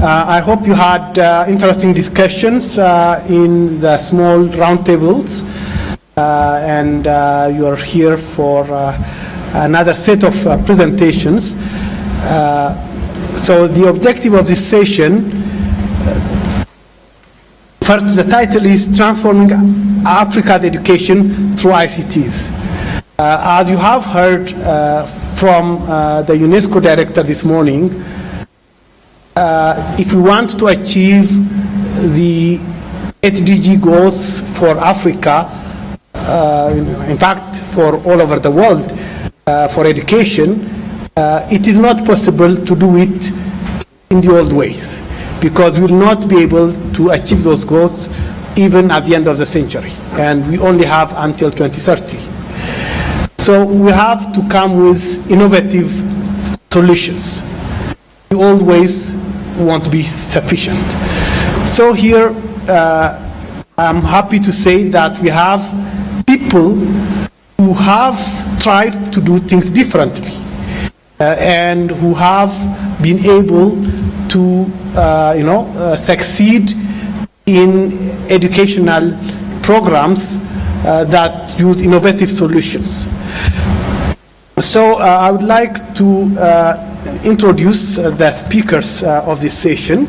I hope you had interesting discussions in the small roundtables, and you are here for another set of presentations. So the objective of this session, first, the title is Transforming Africa's Education Through ICTs. As you have heard from the UNESCO director this morning, if we want to achieve the SDG goals for Africa, in fact for all over the world, for education, it is not possible to do it in the old ways, because we will not be able to achieve those goals even at the end of the century, and we only have until 2030. So we have to come with innovative solutions. The old ways won't be sufficient. So here I'm happy to say that we have people who have tried to do things differently and who have been able to succeed in educational programs that use innovative solutions. So I would like to introduce the speakers of this session.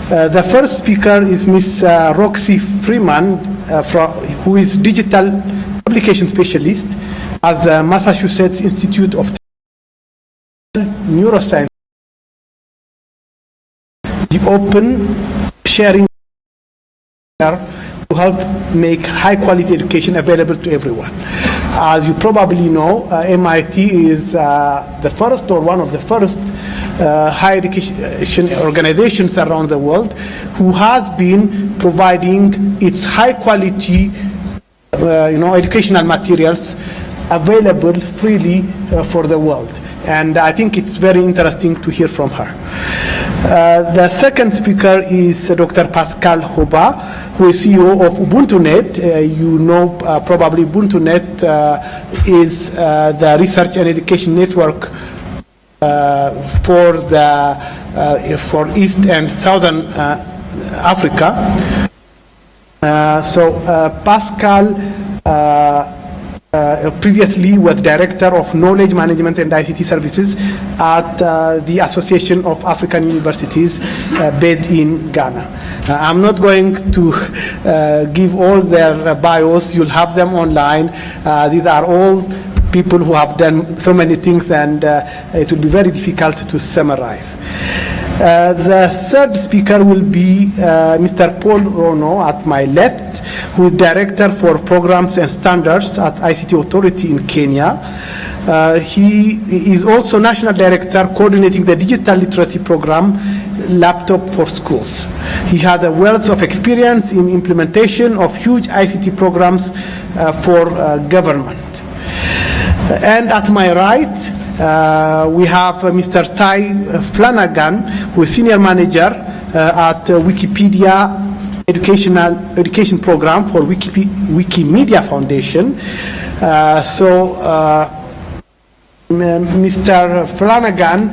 The first speaker is Ms. Roksi Freeman, who is digital publication specialist at the Massachusetts Institute of Neuroscience. The open sharing to help make high-quality education available to everyone. As you probably know, MIT is the first or one of the first higher education organizations around the world who has been providing its high-quality educational materials available freely for the world. And I think it's very interesting to hear from her. The second speaker is Dr. Pascal Hoba, who is CEO of UBUNTUNET. You know probably UBUNTUNET is the research and education network for East and Southern Africa. Pascal previously was Director of Knowledge Management and ICT Services at the Association of African Universities based in Ghana. I'm not going to give all their bios. You'll have them online. These are all people who have done so many things, and it will be very difficult to summarize. The third speaker will be Mr. Paul Ronoh at my left, who is Director for Programs and Standards at ICT Authority in Kenya. He is also National Director coordinating the Digital Literacy Program, Laptop for Schools. He has a wealth of experience in implementation of huge ICT programs for government. And at my right, we have Mr. Tighe Flanagan, who is Senior Manager at Wikipedia Education Program for Wikimedia Foundation. Mr. Flanagan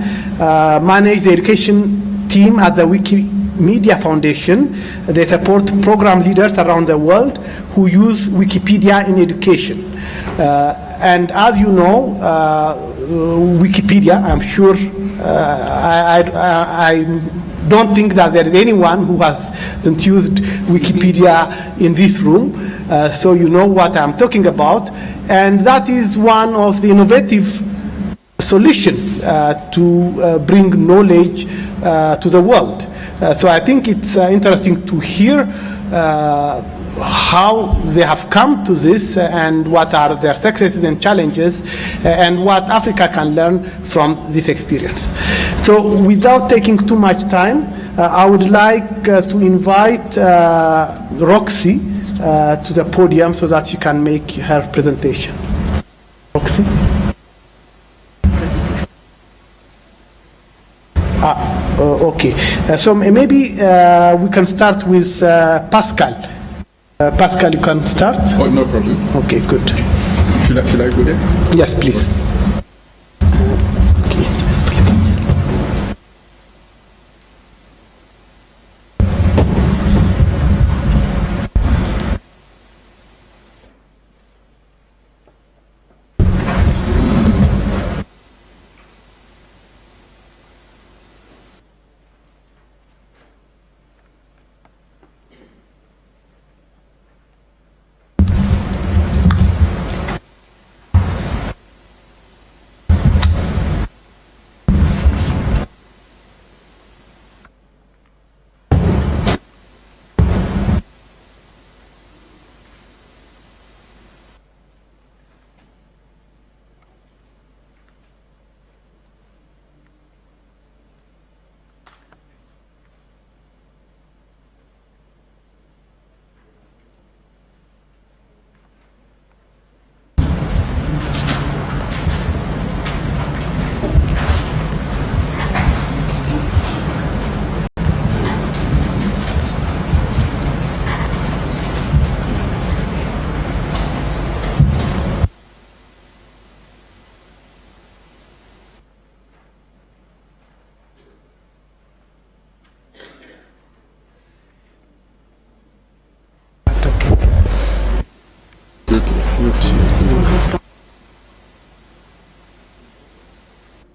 managed the education team at the Wikimedia Foundation. They support program leaders around the world who use Wikipedia in education. And as you know, Wikipedia, I'm sure, I don't think that there is anyone who hasn't used Wikipedia in this room, so you know what I'm talking about. And that is one of the innovative solutions to bring knowledge to the world. So I think it's interesting to hear how they have come to this and what are their successes and challenges and what Africa can learn from this experience. So without taking too much time, I would like to invite Roksi to the podium so that she can make her presentation. Roksi? Okay. So maybe we can start with Pascal. Pascal, you can start. Oh, no problem. Okay, good. Should I go there? Yes, please.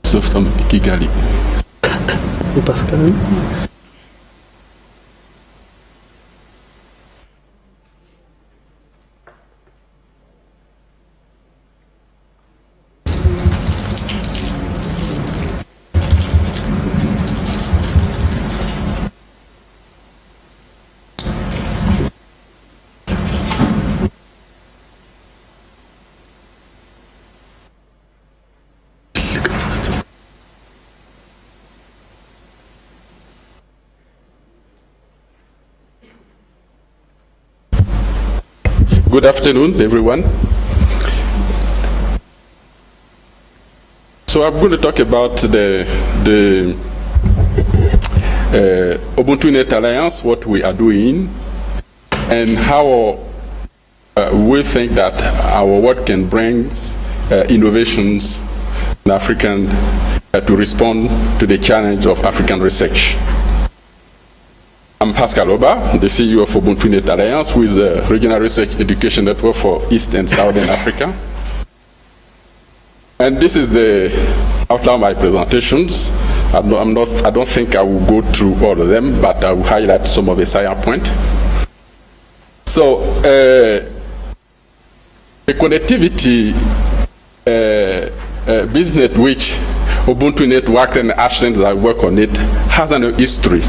Sauf from Kigali. Pascal. Good afternoon, everyone. So I'm going to talk about the UBUNTUNET Alliance, what we are doing, and how we think that our work can bring innovations in African to respond to the challenge of African research. I'm Pascal Hoba, the CEO of UBUNTUNET Alliance, who is a regional research education network for East and Southern Africa. And this is the outline of my presentations. I don't think I will go through all of them, but I will highlight some of the salient points. So, the connectivity business which UBUNTUNET worked and Ashlands that work on it has a history.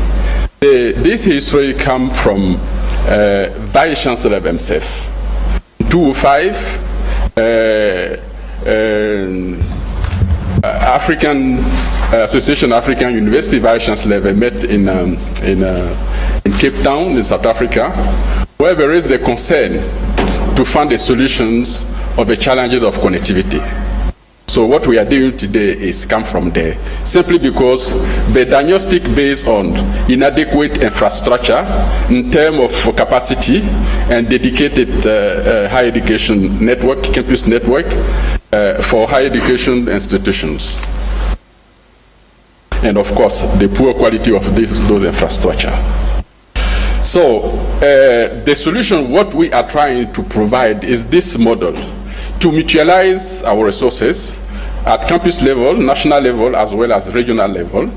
This history comes from Vice Chancellor himself. In 2005, African Association African University Vice Chancellor met in Cape Town in South Africa, where there is the concern to find the solutions of the challenges of connectivity. So what we are doing today is come from there, simply because the diagnostic based on inadequate infrastructure in terms of capacity and dedicated higher education network, campus network for higher education institutions. And of course, the poor quality of those infrastructure. So the solution, what we are trying to provide is this model to mutualize our resources at campus level, national level, as well as regional level,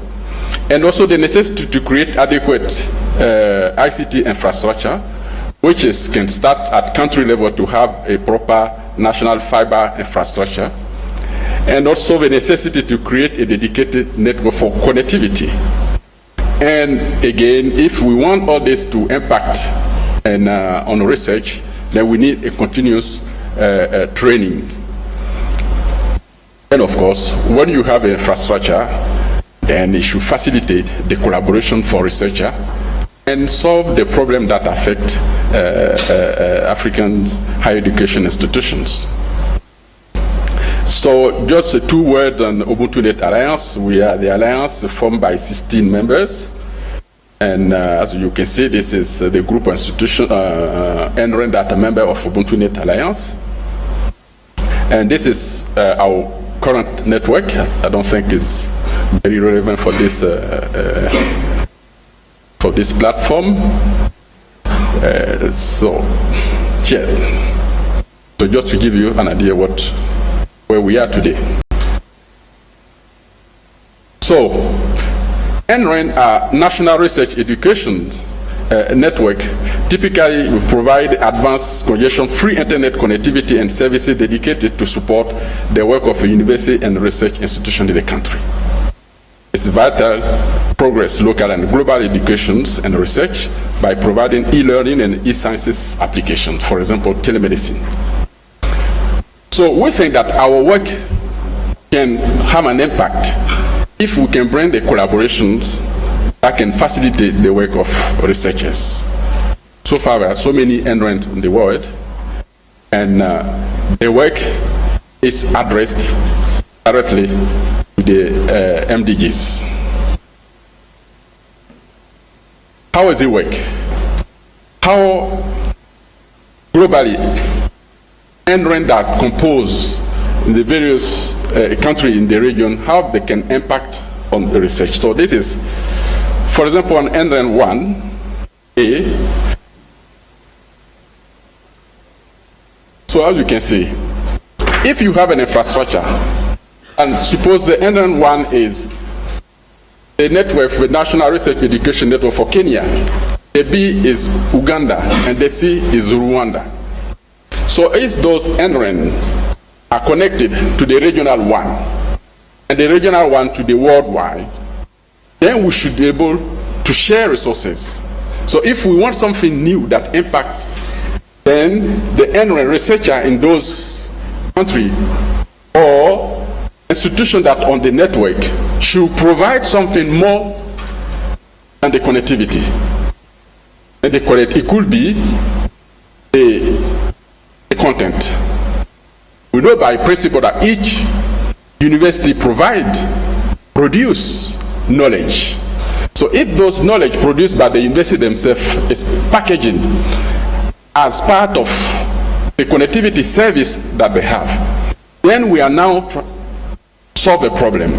and also the necessity to create adequate ICT infrastructure, which can start at country level to have a proper national fiber infrastructure, and also the necessity to create a dedicated network for connectivity. And again, if we want all this to impact on research, then we need a continuous training. And of course, when you have infrastructure, then it should facilitate the collaboration for researcher and solve the problem that affect African higher education institutions. So just 2 words on UBUNTUNET Alliance. We are the alliance formed by 16 members. And as you can see, this is the group institution, NREN, that a member of UBUNTUNET Alliance. And this is our current network. I don't think it's very relevant for this platform. So just to give you an idea where we are today. So, NREN, National Research Education Network, typically will provide advanced congestion-free internet connectivity and services dedicated to support the work of a university and research institution in the country. It's vital progress local and global educations and research by providing e-learning and e-sciences applications, for example, telemedicine. So we think that our work can have an impact if we can bring the collaborations that can facilitate the work of researchers. So far, there are so many NREN in the world, and the work is addressed directly to the MDGs. How does it work? How globally NREN that compose in the various countries in the region, how they can impact on the research. So this is, for example, on NREN 1A. So as you can see, if you have an infrastructure, and suppose the end one is the network, the National Research Education Network for Kenya, the B is Uganda, and the C is Rwanda. So if those NREN are connected to the regional one, and the regional one to the worldwide, then we should be able to share resources. So if we want something new that impacts, then the NREN researcher in those countries or institution that on the network should provide something more than the connectivity. And it could be the content. We know by principle that each university produce knowledge. So if those knowledge produced by the university themselves is packaging as part of the connectivity service that they have, then we are now solve a problem.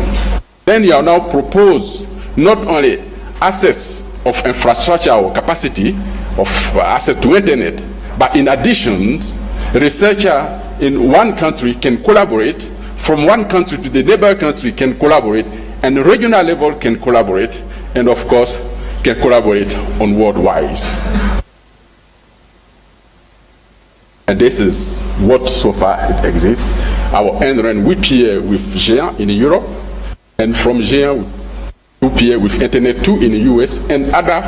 Then you are now propose not only access of infrastructure or capacity of access to internet, but in addition, researcher in one country can collaborate, from one country to the neighbor country can collaborate, and the regional level can collaborate, and of course can collaborate on worldwide. And this is what so far it exists. Our NREN, we peer with Géant in Europe, and from Géant we peer with Internet 2 in the US, and other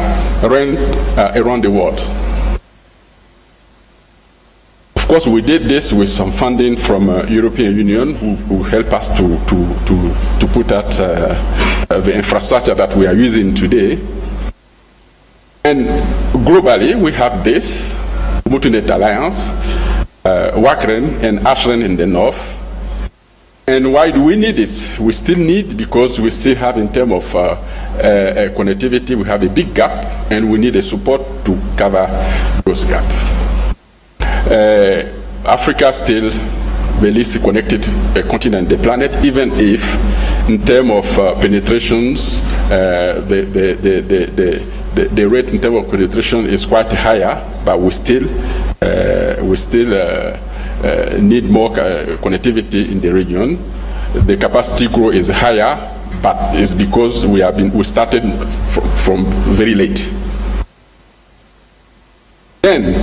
REN around the world. Of course, we did this with some funding from European Union, who helped us to put out the infrastructure that we are using today. And globally, we have this UBUNTUNET Alliance, WACREN and ASHREN in the north. And why do we need it? We still need, because we still have, in terms of connectivity, we have a big gap, and we need a support to cover those gaps. Africa still the least connected continent on the planet, even if in terms of penetrations, the rate in terms of penetration is quite higher, but we still need more connectivity in the region. The capacity growth is higher, but it's because we started from very late. Then,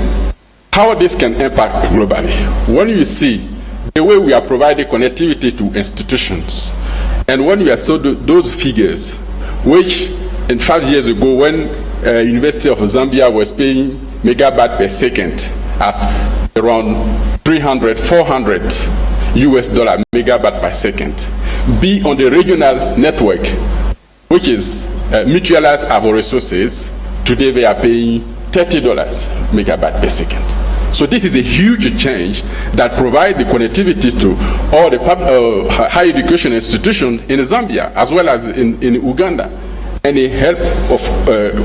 how this can impact globally? When you see the way we are providing connectivity to institutions, and when you saw those figures, which in 5 years ago, when University of Zambia was paying megabyte per second at around 300, 400 US dollar megabyte per second, be on the regional network, which is mutualized our resources, today they are paying $30 megabyte per second. So this is a huge change that provides the connectivity to all the higher education institutions in Zambia, as well as in Uganda, and a help of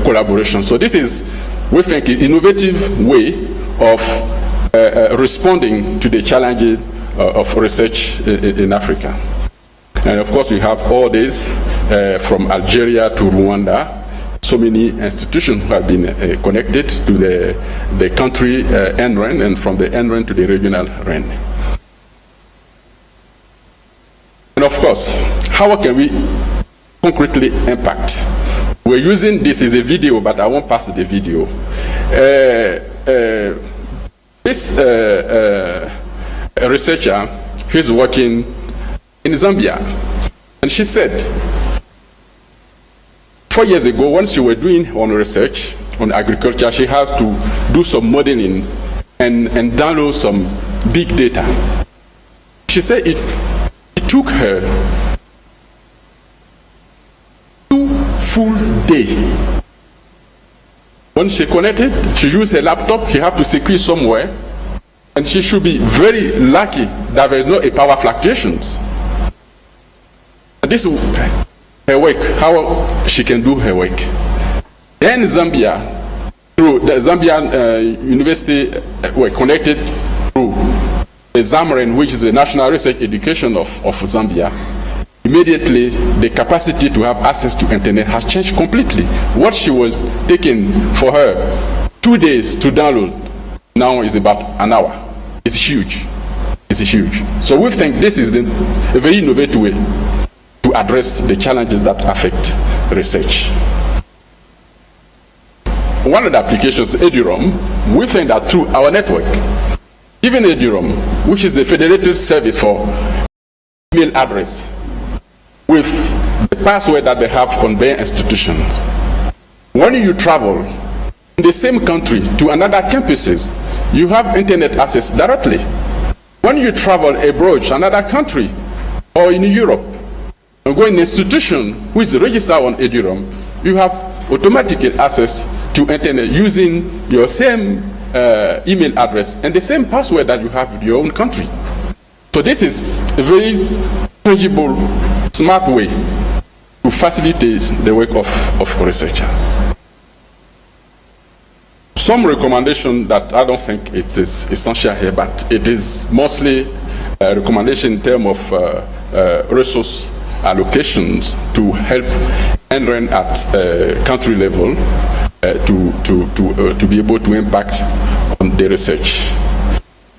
collaboration. So this is, we think, an innovative way of responding to the challenges of research in Africa. And of course, we have all this from Algeria to Rwanda. So many institutions have been connected to the country NREN, and from the NREN to the regional REN. And of course, how can we concretely impact? We're using this as a video, but I won't pass the video. This researcher, he's working in Zambia, and she said, 4 years ago, when she was doing her research on agriculture, she has to do some modeling and download some big data. She said it took her 2 full days. When she connected, she used her laptop, she had to secure somewhere, and she should be very lucky that there is no power fluctuations. This is her work, how she can do her work. Then Zambia, through the Zambian University, were connected through the ZAMREN, which is the National Research Education of Zambia. Immediately, the capacity to have access to internet has changed completely. What she was taking for her 2 days to download now is about an hour. is huge. It's huge. So we think this is a very innovative way to address the challenges that affect research. One of the applications, EduRoam, we think that through our network, even EduRoam, which is the federated service for email address, with the password that they have on their institutions, when you travel in the same country to another campuses, you have internet access directly. When you travel abroad to another country or in Europe, and go in an institution who is registered on EduRoam, you have automatic access to internet using your same email address and the same password that you have in your own country. So this is a very tangible, smart way to facilitate the work of researchers. Some recommendation that I don't think it is essential here, but it is mostly a recommendation in terms of resource allocations to help NREN at country level to be able to impact on the research.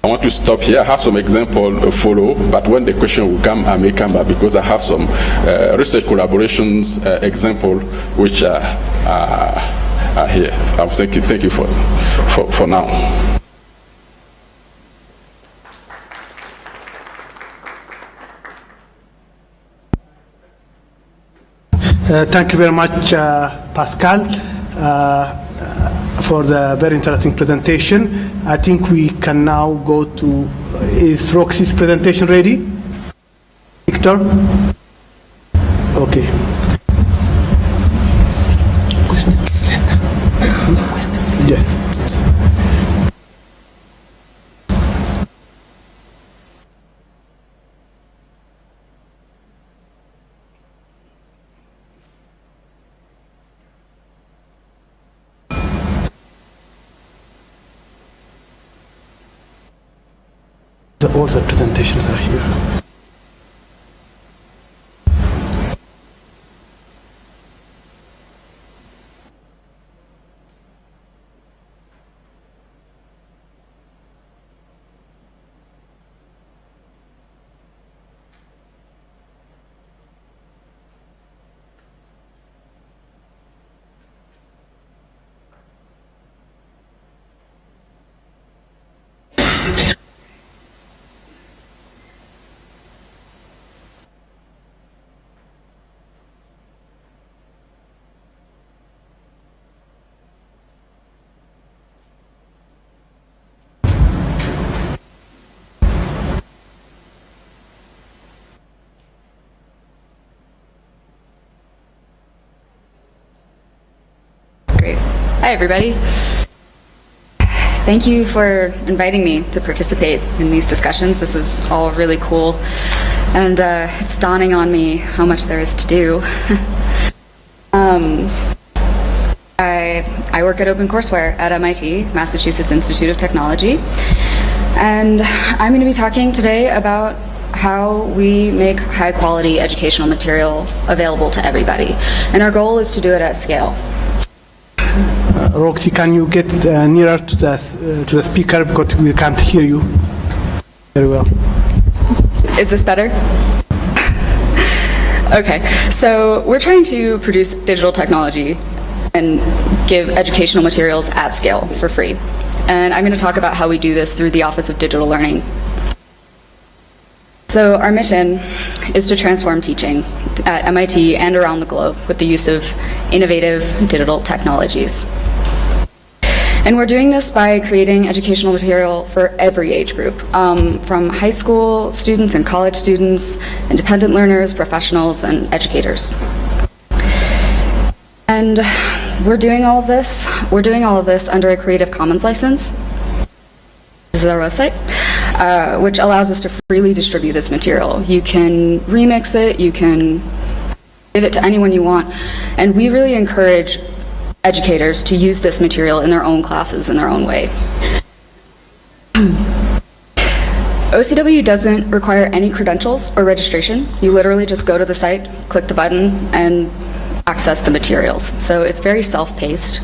I want to stop here. I have some example follow, but when the question will come, I may come back because I have some research collaborations example which are here. I'll thank you for now. Thank you very much, Pascal, for the very interesting presentation. I think we can now go to, is Roksi's presentation ready? Victor? Okay. Questions? Yes. All the presentations are here. Hi, everybody. Thank you for inviting me to participate in these discussions. This is all really cool, and it's dawning on me how much there is to do. I work at OpenCourseWare at MIT, Massachusetts Institute of Technology, and I'm going to be talking today about how we make high-quality educational material available to everybody, and our goal is to do it at scale. Roksi, can you get nearer to the speaker because we can't hear you very well. Is this better? Okay, so we're trying to produce digital technology and give educational materials at scale for free. And I'm going to talk about how we do this through the Office of Digital Learning. So our mission is to transform teaching at MIT and around the globe with the use of innovative digital technologies. And we're doing this by creating educational material for every age group, from high school students and college students, independent learners, professionals, and educators. And we're doing all of this under a Creative Commons license. This is our website, which allows us to freely distribute this material. You can remix it, you can give it to anyone you want, and we really encourage educators to use this material in their own classes in their own way. OCW doesn't require any credentials or registration. You literally just go to the site, click the button, and access the materials. So it's very self-paced.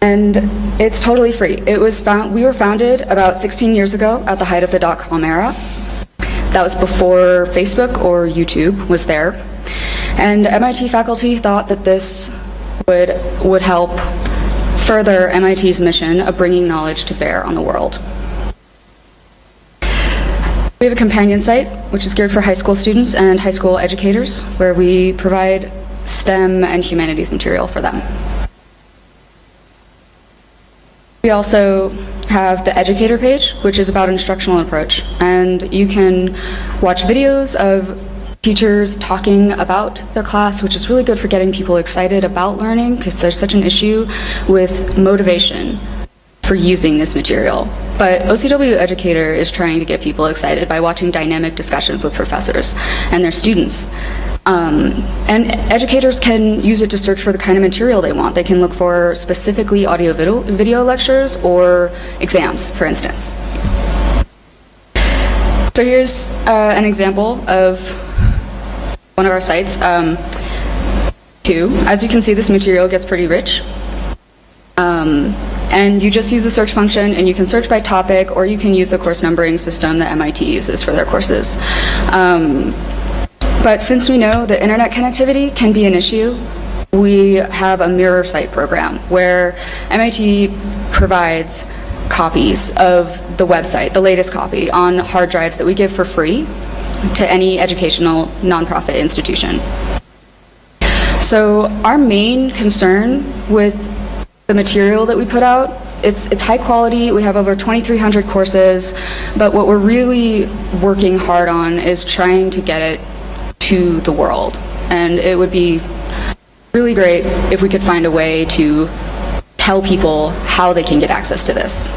And it's totally free. We were founded about 16 years ago at the height of the .com era. That was before Facebook or YouTube was there. And MIT faculty thought that this would help further MIT's mission of bringing knowledge to bear on the world. We have a companion site, which is geared for high school students and high school educators, where we provide STEM and humanities material for them. We also have the educator page, which is about instructional approach, and you can watch videos of teachers talking about the class, which is really good for getting people excited about learning, because there's such an issue with motivation for using this material. But OCW Educator is trying to get people excited by watching dynamic discussions with professors and their students. And educators can use it to search for the kind of material they want. They can look for specifically audio video lectures or exams, for instance. So here's an example of one of our sites. As you can see, this material gets pretty rich. And you just use the search function, and you can search by topic, or you can use the course numbering system that MIT uses for their courses. But since we know that internet connectivity can be an issue, we have a mirror site program where MIT provides copies of the website, the latest copy, on hard drives that we give for free to any educational nonprofit institution. So our main concern with the material that we put out, it's high quality. We have over 2,300 courses, but what we're really working hard on is trying to get it to the world. And it would be really great if we could find a way to tell people how they can get access to this.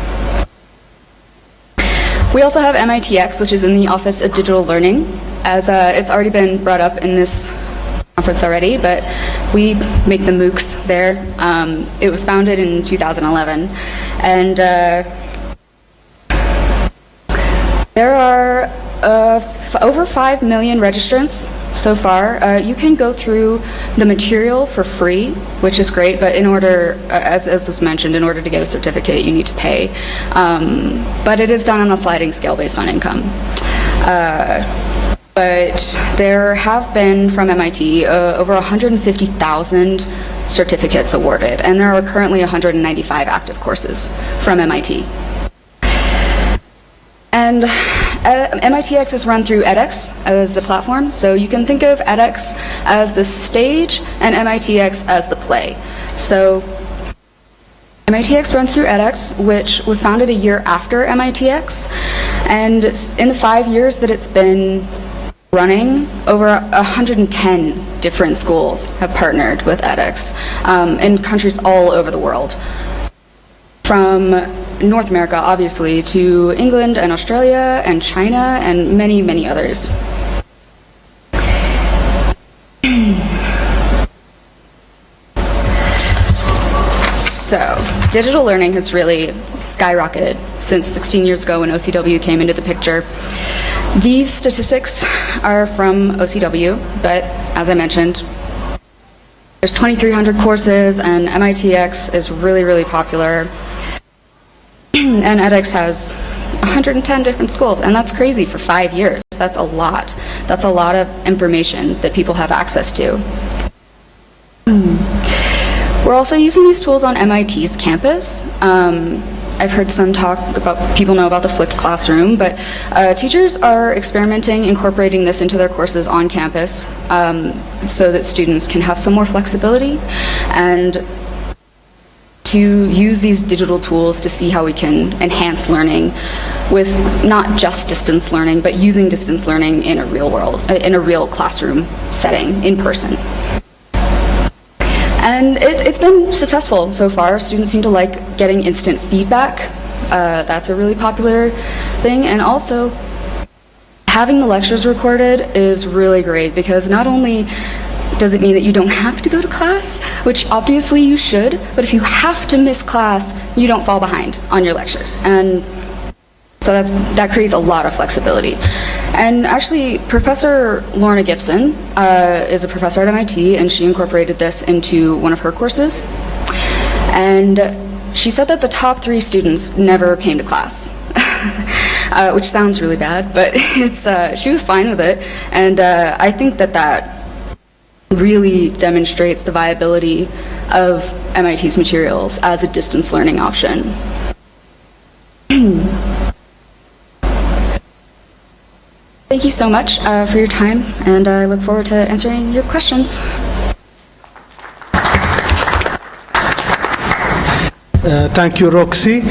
We also have MITx, which is in the Office of Digital Learning, as it's already been brought up in this conference already, but we make the MOOCs there. It was founded in 2011, and there are over 5 million registrants so far. You can go through the material for free, which is great, but in order, as was mentioned, in order to get a certificate, you need to pay. But it is done on a sliding scale based on income. But there have been, from MIT, over 150,000 certificates awarded, and there are currently 195 active courses from MIT. And MITx is run through edX as a platform, so you can think of edX as the stage and MITx as the play. So MITx runs through edX, which was founded a year after MITx, and in the 5 years that it's been running, over 110 different schools have partnered with edX in countries all over the world. From North America, obviously, to England and Australia and China and many, many others. So, digital learning has really skyrocketed since 16 years ago when OCW came into the picture. These statistics are from OCW, but as I mentioned, there's 2,300 courses, and MITx is really, really popular. And edX has 110 different schools, and that's crazy for 5 years. That's a lot. That's a lot of information that people have access to. We're also using these tools on MIT's campus. I've heard some talk about, people know about the flipped classroom, but teachers are experimenting, incorporating this into their courses on campus so that students can have some more flexibility and to use these digital tools to see how we can enhance learning with not just distance learning, but using distance learning in a real world, in a real classroom setting, in person. And it's been successful so far. Students seem to like getting instant feedback. That's a really popular thing. And also, having the lectures recorded is really great, because not only does it mean that you don't have to go to class, which obviously you should, but if you have to miss class, you don't fall behind on your lectures. And so that creates a lot of flexibility. And actually, Professor Lorna Gibson is a professor at MIT, and she incorporated this into one of her courses. And she said that the top 3 students never came to class, which sounds really bad, but she was fine with it. And I think that really demonstrates the viability of MIT's materials as a distance learning option. Thank you so much for your time, and I look forward to answering your questions. Thank you, Roksi.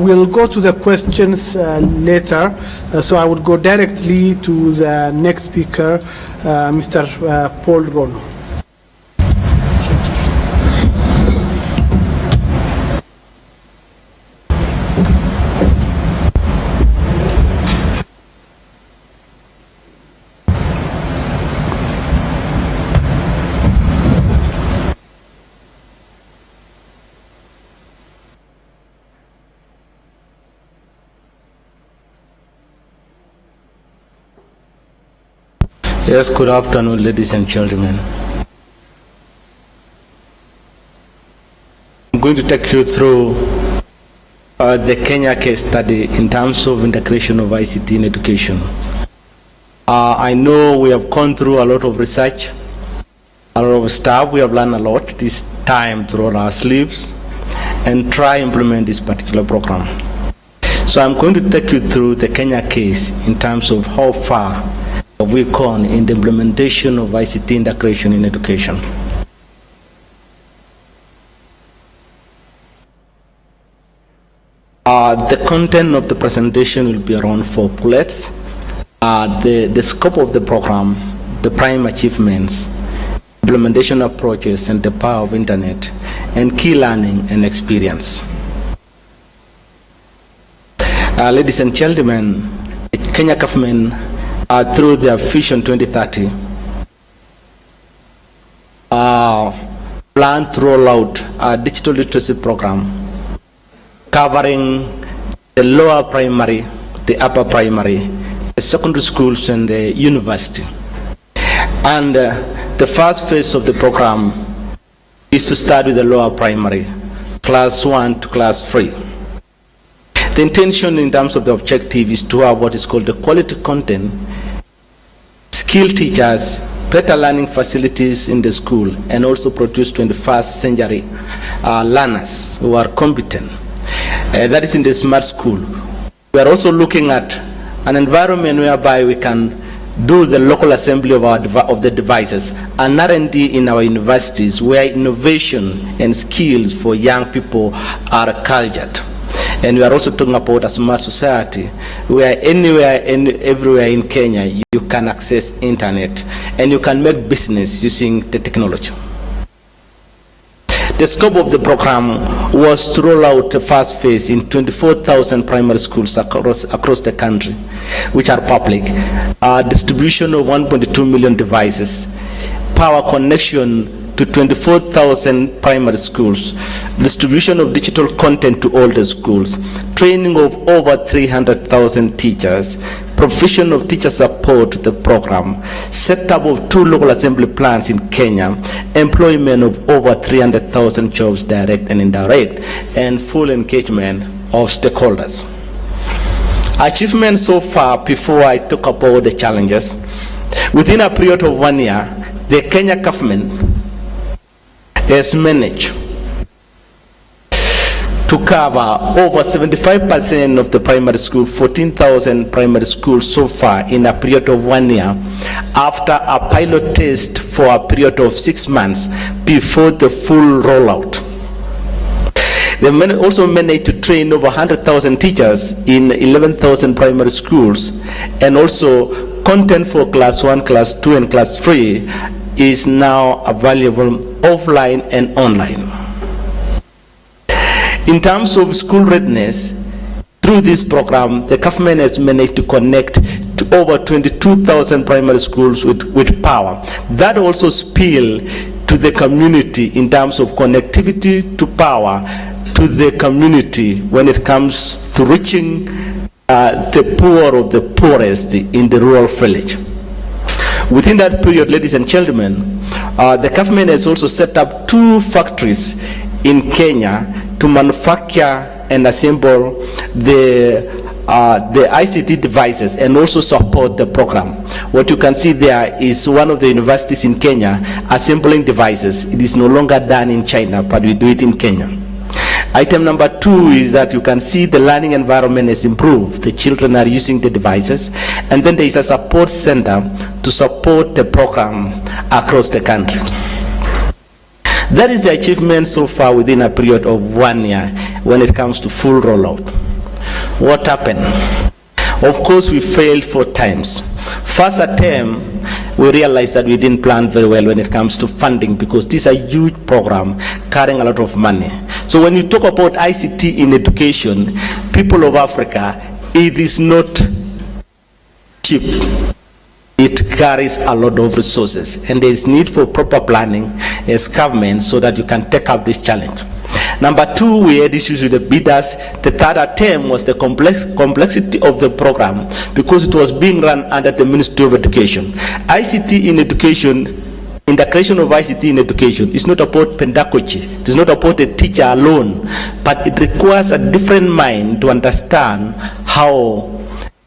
We'll go to the questions later, so I would go directly to the next speaker, Mr. Paul Ronoh. Yes, good afternoon, ladies and gentlemen. I'm going to take you through the Kenya case study in terms of integration of ICT in education. I know we have gone through a lot of research, a lot of stuff. We have learned a lot. It is time to roll our sleeves and try implement this particular program. So I'm going to take you through the Kenya case in terms of how far we've gone in the implementation of ICT integration in education. The content of the presentation will be around 4 bullets. The scope of the program, the prime achievements, implementation approaches, and the power of internet, and key learning and experience. Ladies and gentlemen, the Kenya government through their Vision 2030, plan to roll out a digital literacy program covering the lower primary, the upper primary, the secondary schools, and the university. And the first phase of the program is to start with the lower primary, class 1 to class 3. The intention in terms of the objective is to have what is called the quality content, skilled teachers, better learning facilities in the school, and also produce 21st century learners who are competent. That is in the smart school. We are also looking at an environment whereby we can do the local assembly of the devices, and R&D in our universities where innovation and skills for young people are cultured. And we are also talking about a smart society where anywhere and everywhere in Kenya you can access internet and you can make business using the technology. The scope of the program was to roll out the first phase in 24,000 primary schools across the country, which are public, distribution of 1.2 million devices, power connection to 24,000 primary schools, distribution of digital content to all the schools, training of over 300,000 teachers, provision of teacher support to the program, setup of 2 local assembly plants in Kenya, employment of over 300,000 jobs, direct and indirect, and full engagement of stakeholders. Achievements so far, before I talk about the challenges, within a period of 1 year, the Kenya government has managed to cover over 75% of the primary school, 14,000 primary schools so far in a period of 1 year, after a pilot test for a period of 6 months before the full rollout. They also managed to train over 100,000 teachers in 11,000 primary schools, and also content for class 1, class 2, and class 3 is now available offline and online. In terms of school readiness, through this program, the government has managed to connect to over 22,000 primary schools with power. That also spill to the community in terms of connectivity to power to the community when it comes to reaching the poor of the poorest in the rural village. Within that period, ladies and gentlemen, the government has also set up 2 factories in Kenya to manufacture and assemble the ICT devices and also support the program. What you can see there is one of the universities in Kenya assembling devices. It is no longer done in China, but we do it in Kenya. Item number 2 is that you can see the learning environment has improved. The children are using the devices, and then there is a support center to support the program across the country. That is the achievement so far within a period of 1 year when it comes to full rollout. What happened? Of course, we failed 4 times. First attempt, we realized that we didn't plan very well when it comes to funding, because this is a huge program carrying a lot of money. So when you talk about ICT in education, people of Africa, it is not cheap. It carries a lot of resources, and there is need for proper planning as government so that you can take up this challenge. Number 2, we had issues with the bidders. The third attempt was the complexity of the program, because it was being run under the Ministry of Education. ICT in education, in the creation of ICT in education, is not about pedagogy. It is not about a teacher alone, but it requires a different mind to understand how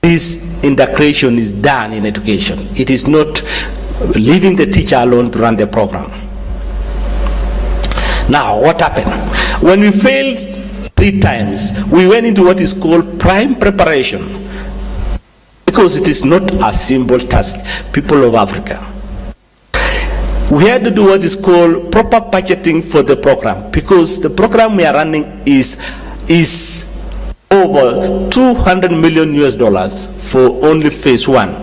this integration is done in education. It is not leaving the teacher alone to run the program. Now, what happened? When we failed 3 times, we went into what is called prime preparation, because it is not a simple task, people of Africa. We had to do what is called proper budgeting for the program, because the program we are running is over $200 million for only phase 1.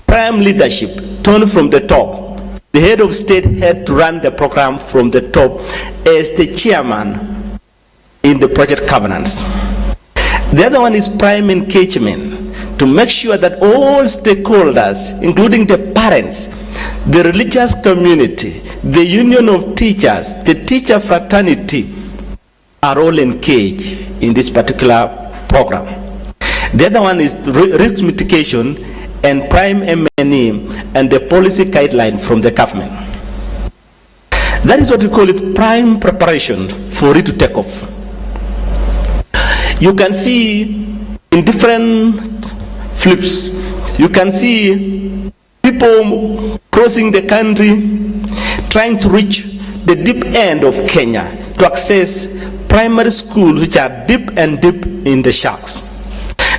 Prime leadership, turned from the top. The head of state had to run the program from the top as the chairman in the project governance. The other one is prime engagement, to make sure that all stakeholders, including the parents, the religious community, the union of teachers, the teacher fraternity, are all engaged in this particular program. The other one is risk mitigation and prime M&E and the policy guideline from the government. That is what we call it, prime preparation for it to take off. You can see in different flips, you can see people crossing the country, trying to reach the deep end of Kenya to access primary schools which are deep and deep in the sharks.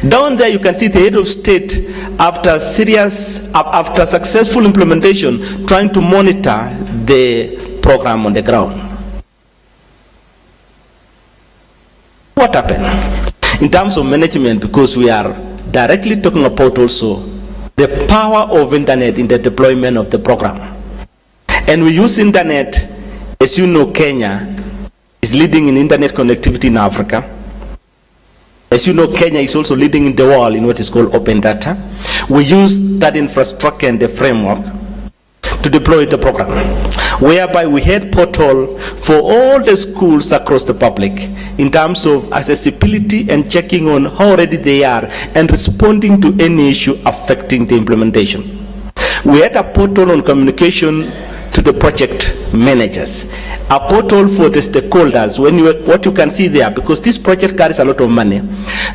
Down there you can see the head of state, after successful implementation, trying to monitor the program on the ground. What happened in terms of management, because we are directly talking about also the power of internet in the deployment of the program. And we use internet, as you know, Kenya is leading in internet connectivity in Africa. As you know, Kenya is also leading in the world in what is called open data. We use that infrastructure and the framework to deploy the program, whereby we had portal for all the schools across the public in terms of accessibility and checking on how ready they are and responding to any issue affecting the implementation. We had a portal on communication to the project managers, a portal for the stakeholders. What you can see there, because this project carries a lot of money,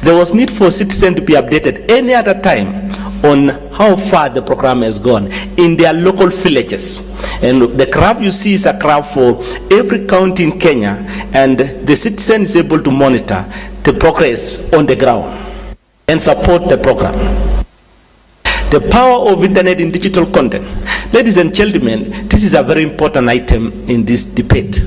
there was need for citizens to be updated any other time on how far the program has gone in their local villages. And the graph you see is a graph for every county in Kenya, and the citizen is able to monitor the progress on the ground and support the program. The power of internet in digital content. Ladies and gentlemen, this is a very important item in this debate.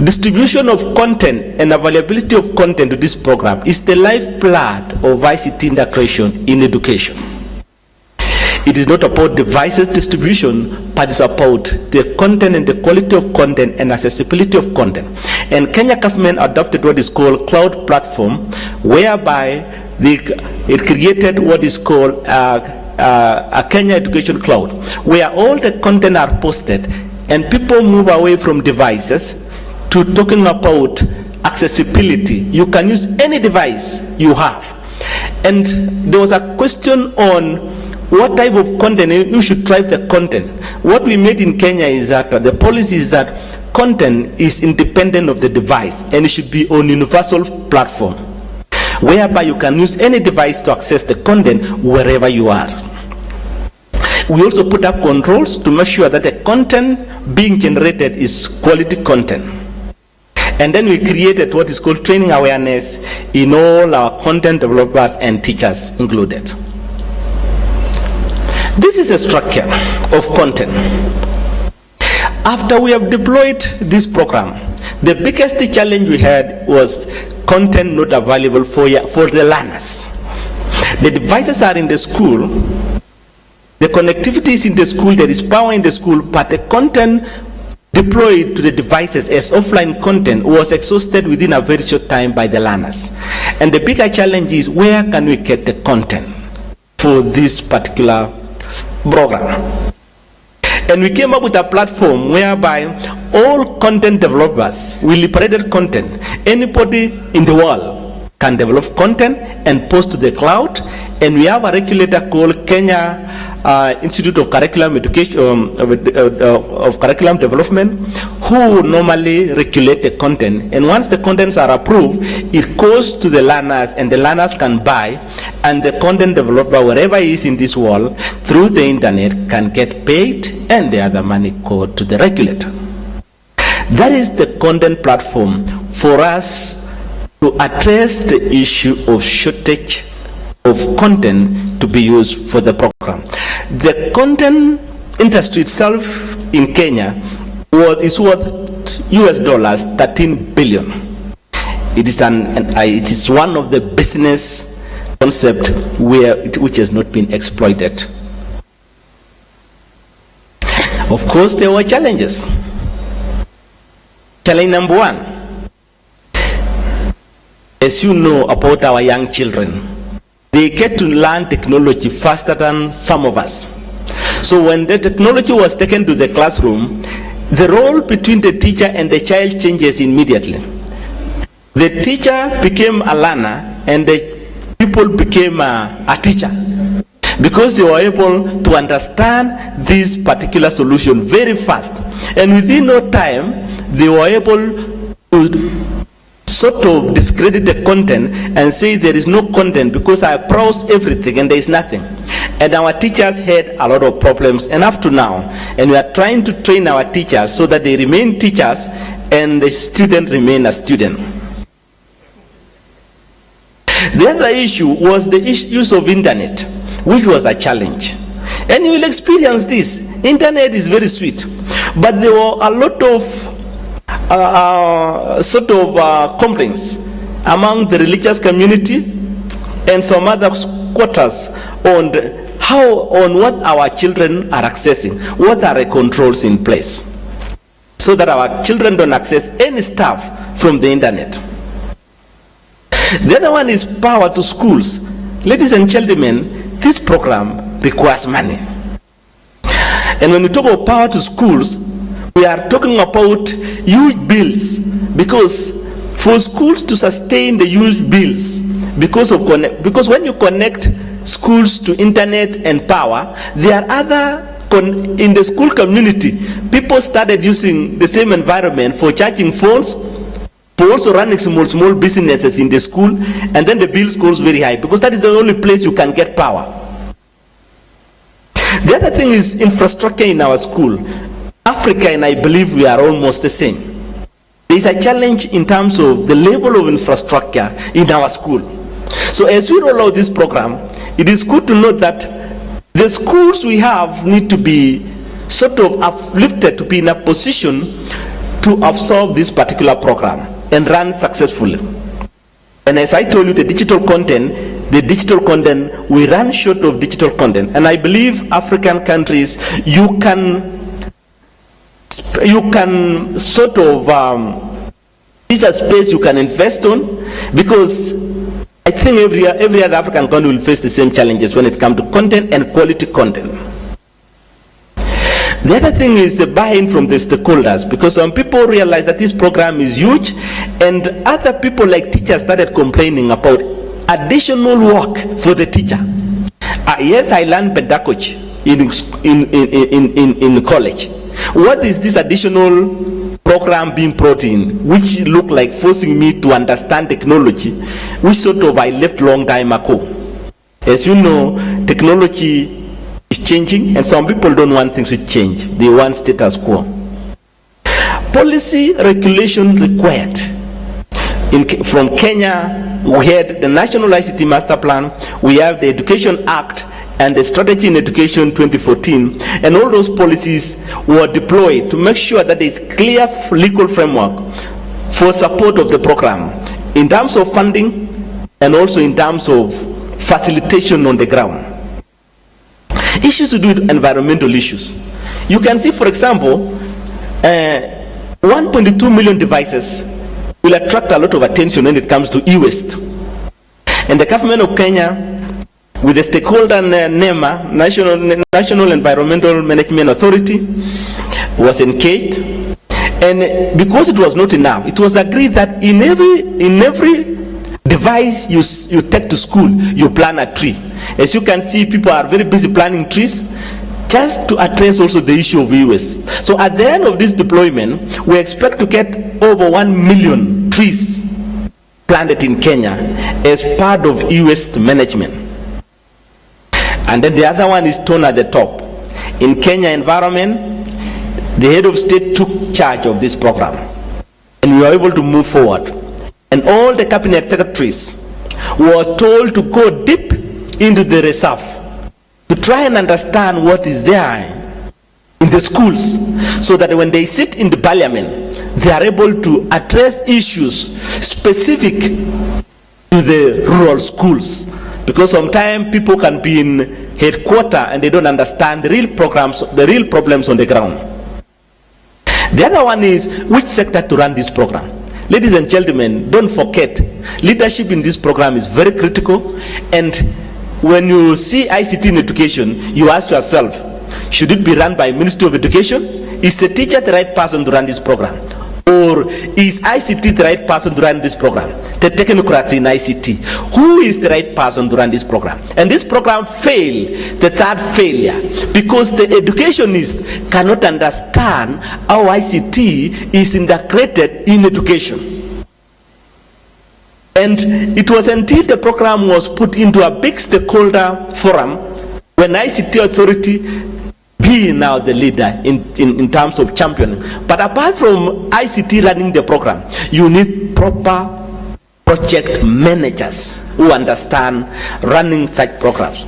Distribution of content and availability of content to this program is the lifeblood of ICT integration in education. It is not about devices distribution, but it's about the content and the quality of content and accessibility of content. And Kenya government adopted what is called cloud platform, whereby it created what is called a Kenya Education Cloud, where all the content are posted and people move away from devices to talking about accessibility. You can use any device you have. And there was a question on what type of content, you should drive the content. What we made in Kenya is that the policy is that content is independent of the device and it should be on universal platform, whereby you can use any device to access the content wherever you are. We also put up controls to make sure that the content being generated is quality content. And then we created what is called training awareness in all our content developers and teachers included. This is a structure of content. After we have deployed this program, the biggest challenge we had was content not available for the learners. The devices are in the school, the connectivity is in the school, there is power in the school, but the content deployed to the devices as offline content was exhausted within a very short time by the learners. And the bigger challenge is, where can we get the content for this particular program? And we came up with a platform whereby all content developers, we liberated content. Anybody in the world can develop content and post to the cloud. And we have a regulator called Kenya Institute of Curriculum Education, of Curriculum Development, who normally regulate the content. And once the contents are approved, it goes to the learners, and the learners can buy, and the content developer, wherever he is in this world, through the internet, can get paid, and the other money go to the regulator. That is the content platform for us to address the issue of shortage of content to be used for the program. The content industry itself in Kenya is worth US dollars 13 billion. It is one of the business concept which has not been exploited. Of course, there were challenges. Challenge number one, as you know about our young children, they get to learn technology faster than some of us. So when the technology was taken to the classroom, the role between the teacher and the child changes immediately. The teacher became a learner and the people became a teacher, because they were able to understand this particular solution very fast. And within no time, they were able to sort of discredit the content and say there is no content because I browsed everything and there is nothing. And our teachers had a lot of problems, and up to now, and we are trying to train our teachers so that they remain teachers and the student remain a student. The other issue was the use of internet, which was a challenge. And you will experience this. Internet is very sweet, but there were a lot of complaints among the religious community and some other quarters on what our children are accessing, what are the controls in place, so that our children don't access any stuff from the internet. The other one is power to schools. Ladies and gentlemen, this program requires money. And when we talk about power to schools, we are talking about huge bills, because for schools to sustain the huge bills, because when you connect schools to internet and power, there are other in the school community, people started using the same environment for charging phones, for also running small businesses in the school, and then the bills goes very high, because that is the only place you can get power. The other thing is infrastructure in our school. Africa, and I believe we are almost the same. There is a challenge in terms of the level of infrastructure in our school. So as we roll out this program, it is good to note that the schools we have need to be sort of uplifted to be in a position to absorb this particular program and run successfully. And as I told you, the digital content, we run short of digital content. And I believe African countries, you can sort of it's a space you can invest on, because I think every other African country will face the same challenges when it comes to content and quality content. The other thing is the buy-in from the stakeholders, because some people realize that this program is huge, and other people like teachers started complaining about additional work for the teacher, Yes, I learned pedagogy in college. What is this additional program being brought in, which look like forcing me to understand technology, which sort of I left long time ago? As you know, technology is changing, and some people don't want things to change. They want status quo. Policy regulation required. From Kenya, we had the National ICT Master Plan, we have the Education Act, and the Strategy in Education 2014, and all those policies were deployed to make sure that there is clear legal framework for support of the program in terms of funding and also in terms of facilitation on the ground. Issues to do with environmental issues. You can see, for example, 1.2 million devices will attract a lot of attention when it comes to e-waste. And the government of Kenya, with the stakeholder NEMA, National Environmental Management Authority, was engaged. And because it was not enough, it was agreed that in every device you take to school, you plant a tree. As you can see, people are very busy planting trees just to address also the issue of e-waste. So at the end of this deployment, we expect to get over 1 million trees planted in Kenya as part of e-waste management. And then the other one is torn at the top. In Kenya environment, the head of state took charge of this program, and we were able to move forward. And all the cabinet secretaries were told to go deep into the reserve to try and understand what is there in the schools, so that when they sit in the parliament, they are able to address issues specific to the rural schools. Because sometimes people can be in headquarters and they don't understand the real programs, the real problems on the ground. The other one is which sector to run this program. Ladies and gentlemen, don't forget, leadership in this program is very critical. And when you see ICT in education, you ask yourself, should it be run by Ministry of Education? Is the teacher the right person to run this program? Or is ICT the right person to run this program? The technocrats in ICT. Who is the right person to run this program? And this program failed, the third failure, because the educationist cannot understand how ICT is integrated in education. And it was until the program was put into a big stakeholder forum when ICT authority be now the leader in terms of championing. But apart from ICT running the program, you need proper project managers who understand running such programs.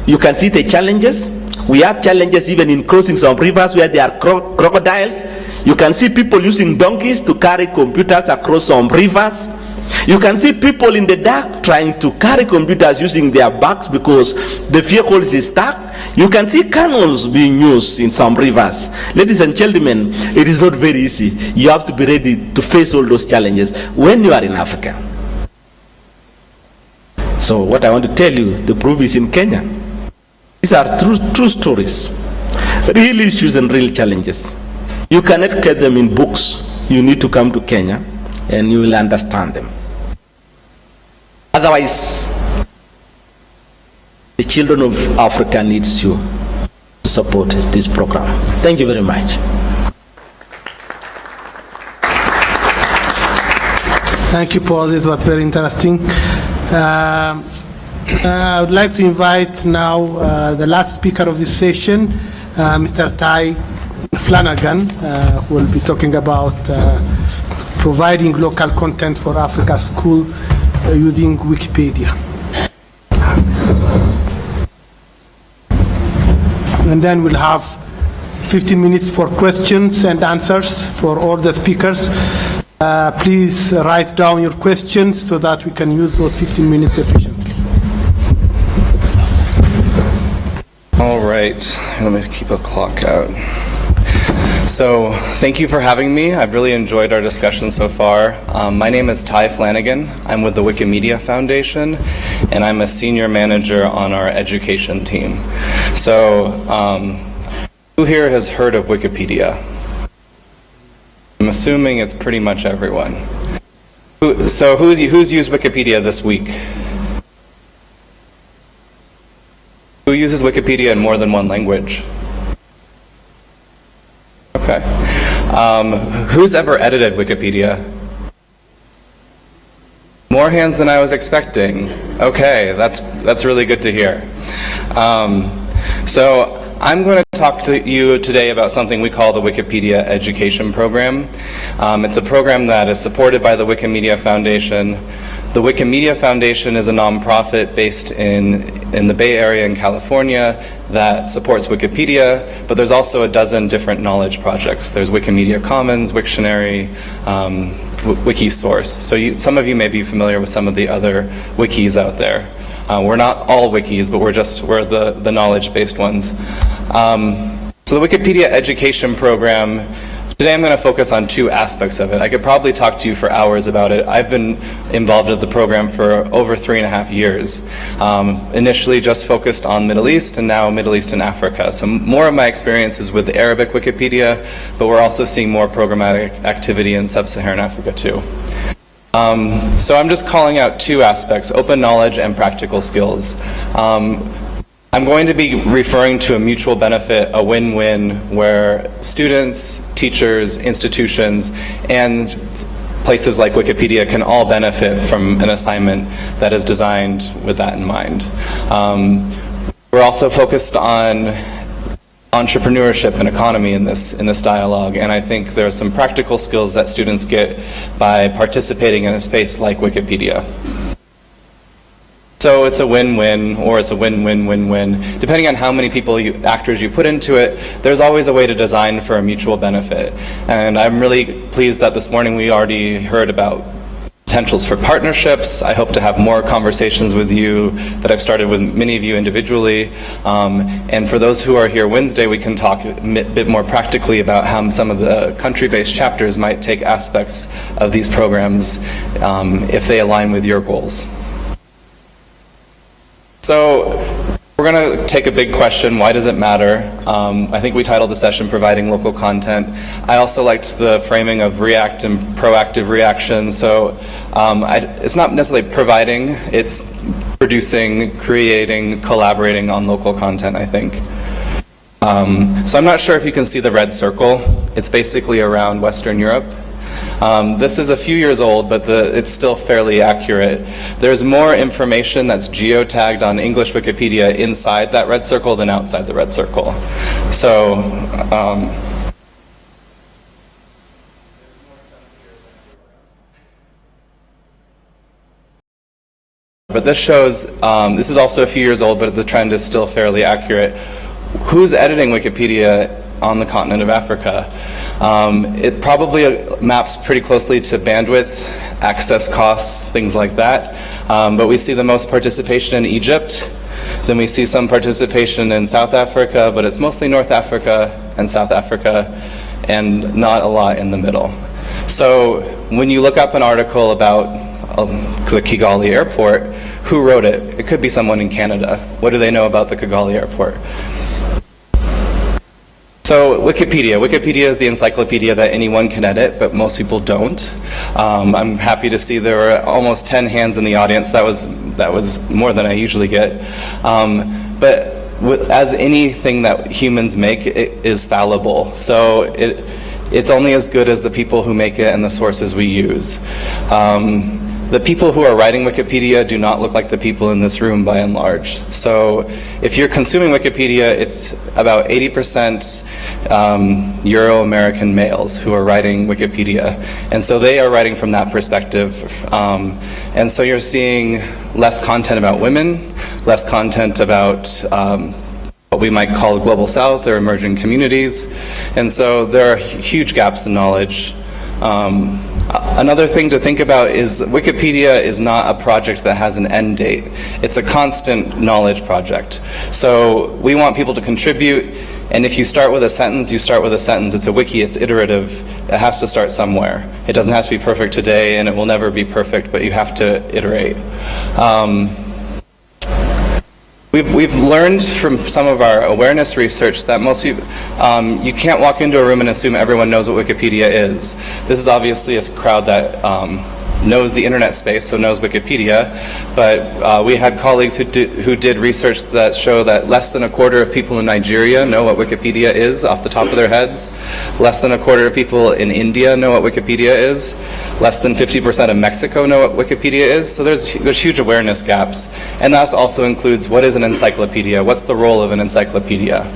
You can see the challenges. We have challenges even in crossing some rivers where there are crocodiles. You can see people using donkeys to carry computers across some rivers. You can see people in the dark trying to carry computers using their backs because the vehicle is stuck. You can see cannons being used in some rivers. Ladies and gentlemen, it is not very easy. You have to be ready to face all those challenges when you are in Africa. So what I want to tell you, the proof is in Kenya. These are true stories, real issues and real challenges. You cannot get them in books. You need to come to Kenya and you will understand them. Otherwise, the children of Africa needs you to support this program. Thank you very much. Thank you, Paul. This was very interesting. I would like to invite now the last speaker of this session, Mr. Tighe Flanagan, who will be talking about providing local content for Africa School using Wikipedia. And then we'll have 15 minutes for questions and answers for all the speakers. Please write down your questions so that we can use those 15 minutes efficiently. All right, let me keep a clock out. So thank you for having me. I've really enjoyed our discussion so far. My name is Tighe Flanagan. I'm with the Wikimedia Foundation, and I'm a senior manager on our education team. So who here has heard of Wikipedia? I'm assuming it's pretty much everyone. So who's used Wikipedia this week? Who uses Wikipedia in more than one language? Okay. Who's ever edited Wikipedia? More hands than I was expecting. Okay, that's really good to hear. So I'm going to talk to you today about something we call the Wikipedia Education Program. It's a program that is supported by the Wikimedia Foundation. The Wikimedia Foundation is a nonprofit based in the Bay Area in California that supports Wikipedia, but there's also a dozen different knowledge projects. There's Wikimedia Commons, Wiktionary, Wikisource. So some of you may be familiar with some of the other wikis out there. We're not all wikis, but we're the knowledge-based ones. So the Wikipedia Education Program, today I'm going to focus on two aspects of it. I could probably talk to you for hours about it. I've been involved with the program for over 3.5 years. Initially just focused on Middle East and now Middle East and Africa. So more of my experience is with the Arabic Wikipedia, but we're also seeing more programmatic activity in Sub-Saharan Africa too. So I'm just calling out two aspects, open knowledge and practical skills. I'm going to be referring to a mutual benefit, a win-win, where students, teachers, institutions, and places like Wikipedia can all benefit from an assignment that is designed with that in mind. We're also focused on entrepreneurship and economy in this dialogue, and I think there are some practical skills that students get by participating in a space like Wikipedia. So it's a win-win, or it's a win-win-win-win. Depending on how many actors you put into it, there's always a way to design for a mutual benefit. And I'm really pleased that this morning we already heard about potentials for partnerships. I hope to have more conversations with you that I've started with many of you individually. And for those who are here Wednesday, we can talk a bit more practically about how some of the country-based chapters might take aspects of these programs if they align with your goals. So we're going to take a big question, why does it matter? I think we titled the session Providing Local Content. I also liked the framing of react and proactive reaction. So it's not necessarily providing, it's producing, creating, collaborating on local content, I think. So I'm not sure if you can see the red circle. It's basically around Western Europe. This is a few years old, but it's still fairly accurate. There's more information that's geotagged on English Wikipedia inside that red circle than outside the red circle. So, but this shows, this is also a few years old, but the trend is still fairly accurate. Who's editing Wikipedia on the continent of Africa? It probably maps pretty closely to bandwidth, access costs, things like that. But we see the most participation in Egypt. Then we see some participation in South Africa, but it's mostly North Africa and South Africa, and not a lot in the middle. So when you look up an article about the Kigali airport, who wrote it? It could be someone in Canada. What do they know about the Kigali airport? So Wikipedia is the encyclopedia that anyone can edit, but most people don't. I'm happy to see there were almost 10 hands in the audience. That was more than I usually get. But as anything that humans make, it is fallible. So it's only as good as the people who make it and the sources we use. The people who are writing Wikipedia do not look like the people in this room by and large. So if you're consuming Wikipedia, it's about 80% Euro-American males who are writing Wikipedia. And so they are writing from that perspective. And so you're seeing less content about women, less content about what we might call the Global South or emerging communities. And so there are huge gaps in knowledge. Another thing to think about is that Wikipedia is not a project that has an end date. It's a constant knowledge project. So we want people to contribute, and if you start with a sentence, you start with a sentence. It's a wiki, it's iterative. It has to start somewhere. It doesn't have to be perfect today, and it will never be perfect, but you have to iterate. We've learned from some of our awareness research that most people, you can't walk into a room and assume everyone knows what Wikipedia is. This is obviously a crowd that knows the internet space, so knows Wikipedia, but we had colleagues who did research that show that less than a quarter of people in Nigeria know what Wikipedia is off the top of their heads. Less than a quarter of people in India know what Wikipedia is. Less than 50% of Mexico know what Wikipedia is. So there's huge awareness gaps. And that also includes what is an encyclopedia? What's the role of an encyclopedia?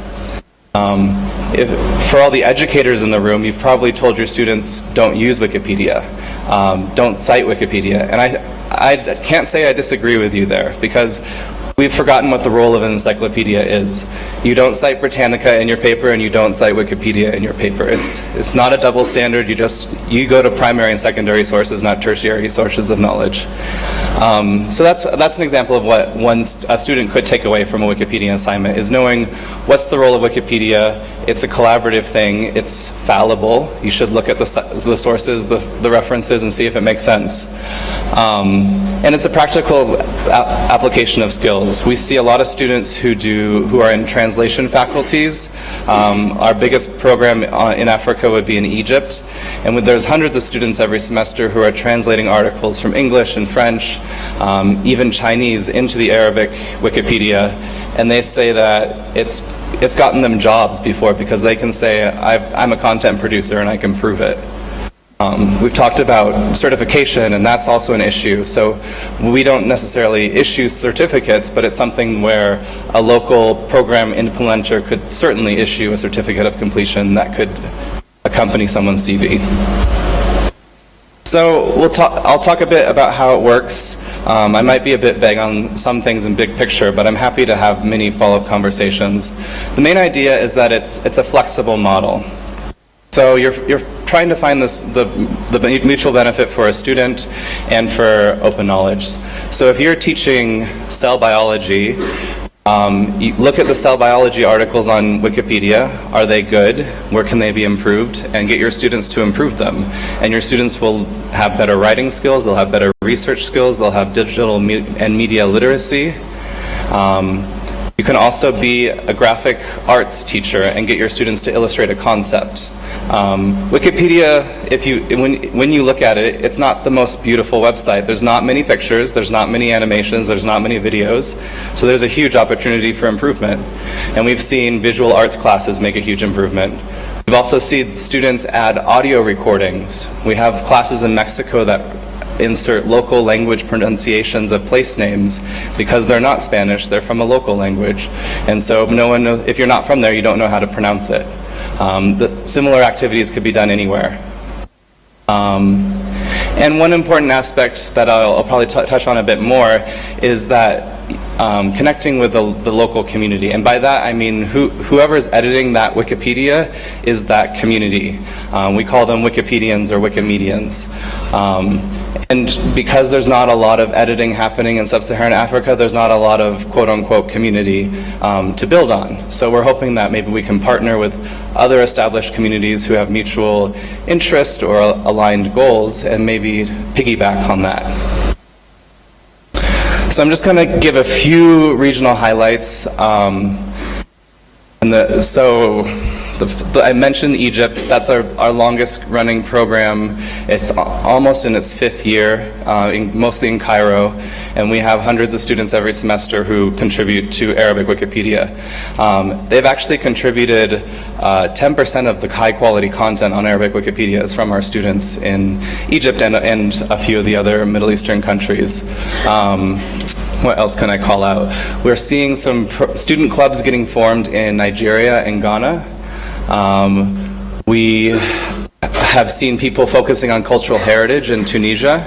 For all the educators in the room, you've probably told your students, don't use Wikipedia, don't cite Wikipedia. And I can't say I disagree with you there, because we've forgotten what the role of an encyclopedia is. You don't cite Britannica in your paper, and you don't cite Wikipedia in your paper. It's not a double standard. You go to primary and secondary sources, not tertiary sources of knowledge. So that's an example of what a student could take away from a Wikipedia assignment, is knowing what's the role of Wikipedia. It's a collaborative thing. It's fallible. You should look at the sources, the references, and see if it makes sense. And it's a practical application of skills. We see a lot of students who are in translation faculties. Our biggest program in Africa would be in Egypt, and there's hundreds of students every semester who are translating articles from English and French, even Chinese, into the Arabic Wikipedia, and they say that it's gotten them jobs before, because they can say, I'm a content producer and I can prove it. We've talked about certification, and that's also an issue. So we don't necessarily issue certificates, but it's something where a local program implementer could certainly issue a certificate of completion that could accompany someone's CV. So I'll talk a bit about how it works. I might be a bit vague on some things in big picture, but I'm happy to have many follow-up conversations. The main idea is that it's a flexible model. So you're trying to find the mutual benefit for a student and for open knowledge. So if you're teaching cell biology, you look at the cell biology articles on Wikipedia. Are they good? Where can they be improved? And get your students to improve them. And your students will have better writing skills, they'll have better research skills, they'll have digital and media literacy. You can also be a graphic arts teacher and get your students to illustrate a concept. Wikipedia, when you look at it, it's not the most beautiful website. There's not many pictures, there's not many animations, there's not many videos. So there's a huge opportunity for improvement. And we've seen visual arts classes make a huge improvement. We've also seen students add audio recordings. We have classes in Mexico that insert local language pronunciations of place names because they're not Spanish, they're from a local language. And so no one knows, if you're not from there, you don't know how to pronounce it. The similar activities could be done anywhere. And one important aspect that I'll probably touch on a bit more is that connecting with the local community. And by that I mean whoever's editing that Wikipedia is that community. We call them Wikipedians or Wikimedians. And because there's not a lot of editing happening in sub-Saharan Africa, there's not a lot of quote-unquote community to build on. So we're hoping that maybe we can partner with other established communities who have mutual interest or aligned goals and maybe piggyback on that. So I'm just going to give a few regional highlights. I mentioned Egypt. That's our longest running program. It's almost in its 5th year, mostly in Cairo, and we have hundreds of students every semester who contribute to Arabic Wikipedia. They've actually contributed 10% of the high quality content on Arabic Wikipedia is from our students in Egypt and a few of the other Middle Eastern countries. What else can I call out? We're seeing some student clubs getting formed in Nigeria and Ghana. We have seen people focusing on cultural heritage in Tunisia.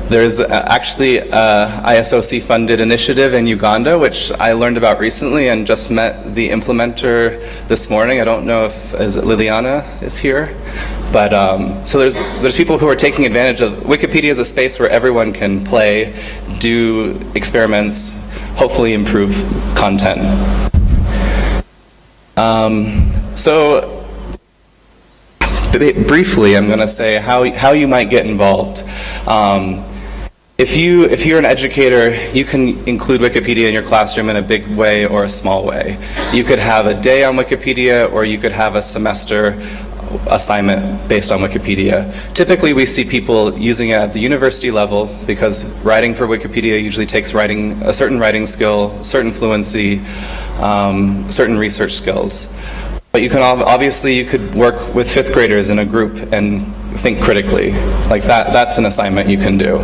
There's actually a ISOC-funded initiative in Uganda, which I learned about recently and just met the implementer this morning. I don't know if Liliana is here. But so there's people who are taking advantage of Wikipedia as a space where everyone can play, do experiments, hopefully improve content. So briefly, I'm going to say how you might get involved. If you're an educator, you can include Wikipedia in your classroom in a big way or a small way. You could have a day on Wikipedia, or you could have a semester assignment based on Wikipedia. Typically, we see people using it at the university level because writing for Wikipedia usually takes a certain writing skill, certain fluency, certain research skills. But you can obviously you could work with fifth graders in a group and think critically. Like that's an assignment you can do.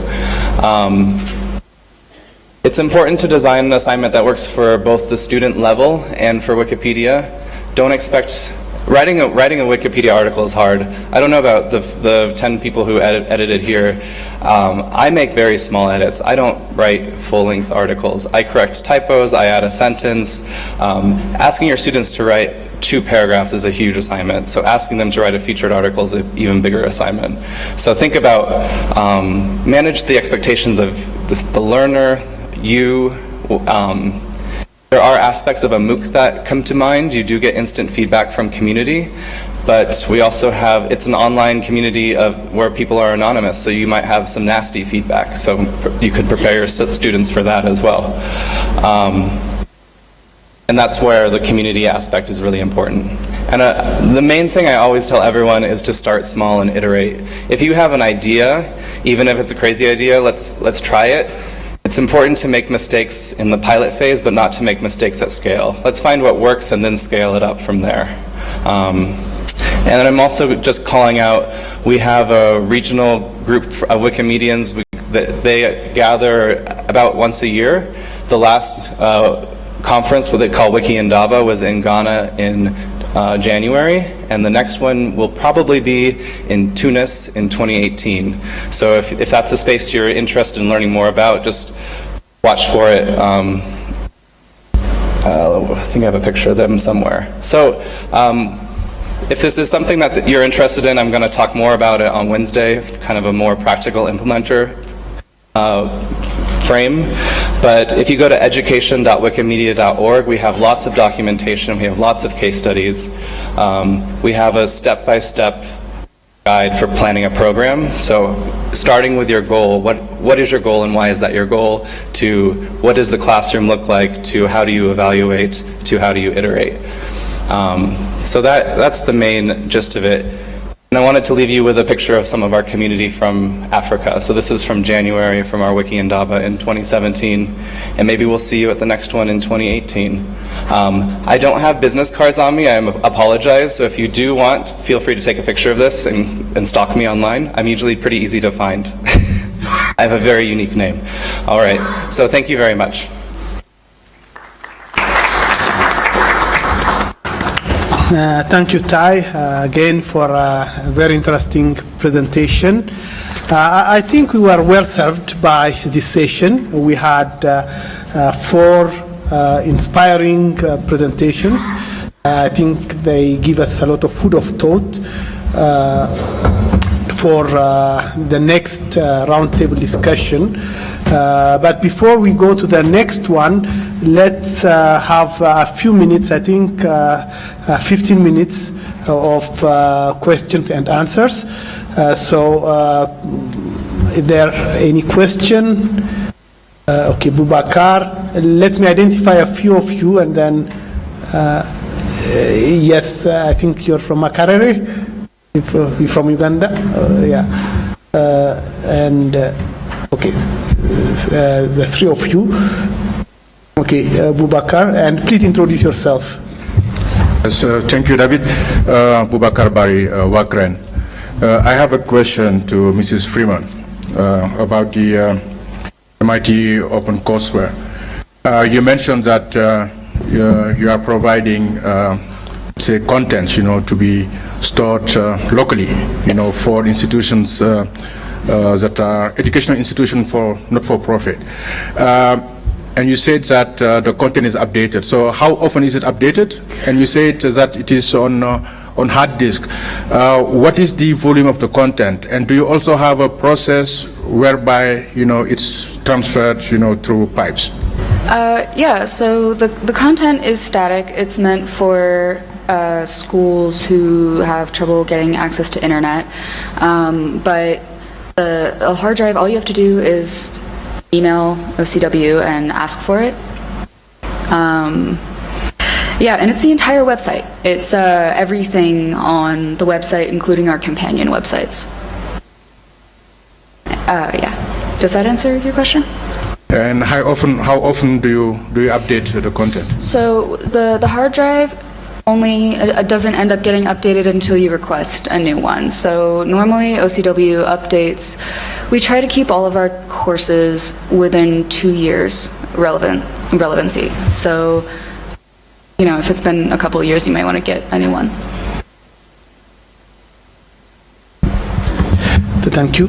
It's important to design an assignment that works for both the student level and for Wikipedia. Don't expect writing a Wikipedia article is hard. I don't know about the 10 people who edited here. I make very small edits. I don't write full-length articles. I correct typos. I add a sentence. Asking your students to write 2 paragraphs is a huge assignment. So asking them to write a featured article is an even bigger assignment. So think about manage the expectations of the learner. There are aspects of a MOOC that come to mind. You do get instant feedback from community, but we also have, it's an online community where people are anonymous, so you might have some nasty feedback. So you could prepare your students for that as well. And that's where the community aspect is really important. And the main thing I always tell everyone is to start small and iterate. If you have an idea, even if it's a crazy idea, let's try it. It's important to make mistakes in the pilot phase, but not to make mistakes at scale. Let's find what works and then scale it up from there. And then I'm also just calling out, we have a regional group of Wikimedians. They gather about once a year. The last conference, what they call Wiki Indaba, was in Ghana in January, and the next one will probably be in Tunis in 2018. So if that's a space you're interested in learning more about, just watch for it. I think I have a picture of them somewhere. So if this is something that you're interested in, I'm going to talk more about it on Wednesday, kind of a more practical implementer frame. But if you go to education.wikimedia.org, we have lots of documentation, we have lots of case studies. We have a step-by-step guide for planning a program. So starting with your goal, what is your goal and why is that your goal, to what does the classroom look like, to how do you evaluate, to how do you iterate. So that's the main gist of it. And I wanted to leave you with a picture of some of our community from Africa. So this is from January from our Wiki Indaba in 2017, and maybe we'll see you at the next one in 2018. I don't have business cards on me, I apologize. So if you do want, feel free to take a picture of this and stalk me online. I'm usually pretty easy to find. I have a very unique name. All right, so thank you very much. Thank you, Ty, again for a very interesting presentation. I think we were well served by this session. We had 4 inspiring presentations. I think they give us a lot of food of thought for the next roundtable discussion. But before we go to the next one, let's have a few minutes, I think 15 minutes of questions and answers. So is there any question? Okay, Bubakar, let me identify a few of you and then, yes, I think you're from Makerere, you're from Uganda, yeah. And, okay, the 3 of you. Okay, Bubakar, and please introduce yourself. Yes, thank you, David. Bubakar Bari, Wakren. I have a question to Mrs. Freeman about the MIT OpenCourseWare. You mentioned that you are providing, say, contents, to be stored locally, for institutions that are educational institutions for not-for-profit. And you said that the content is updated. So how often is it updated? And you said that it is on hard disk. What is the volume of the content? And do you also have a process whereby it's transferred through pipes? Yeah. So the content is static. It's meant for schools who have trouble getting access to internet. But a hard drive, all you have to do is email OCW and ask for it. Yeah, and it's the entire website. It's everything on the website, including our companion websites. Yeah. Does that answer your question? And how often do you update the content? So the hard drive only doesn't end up getting updated until you request a new one. So normally OCW updates, we try to keep all of our courses within 2 years relevancy. So, you know, if it's been a couple of years, you might want to get a new one. Thank you.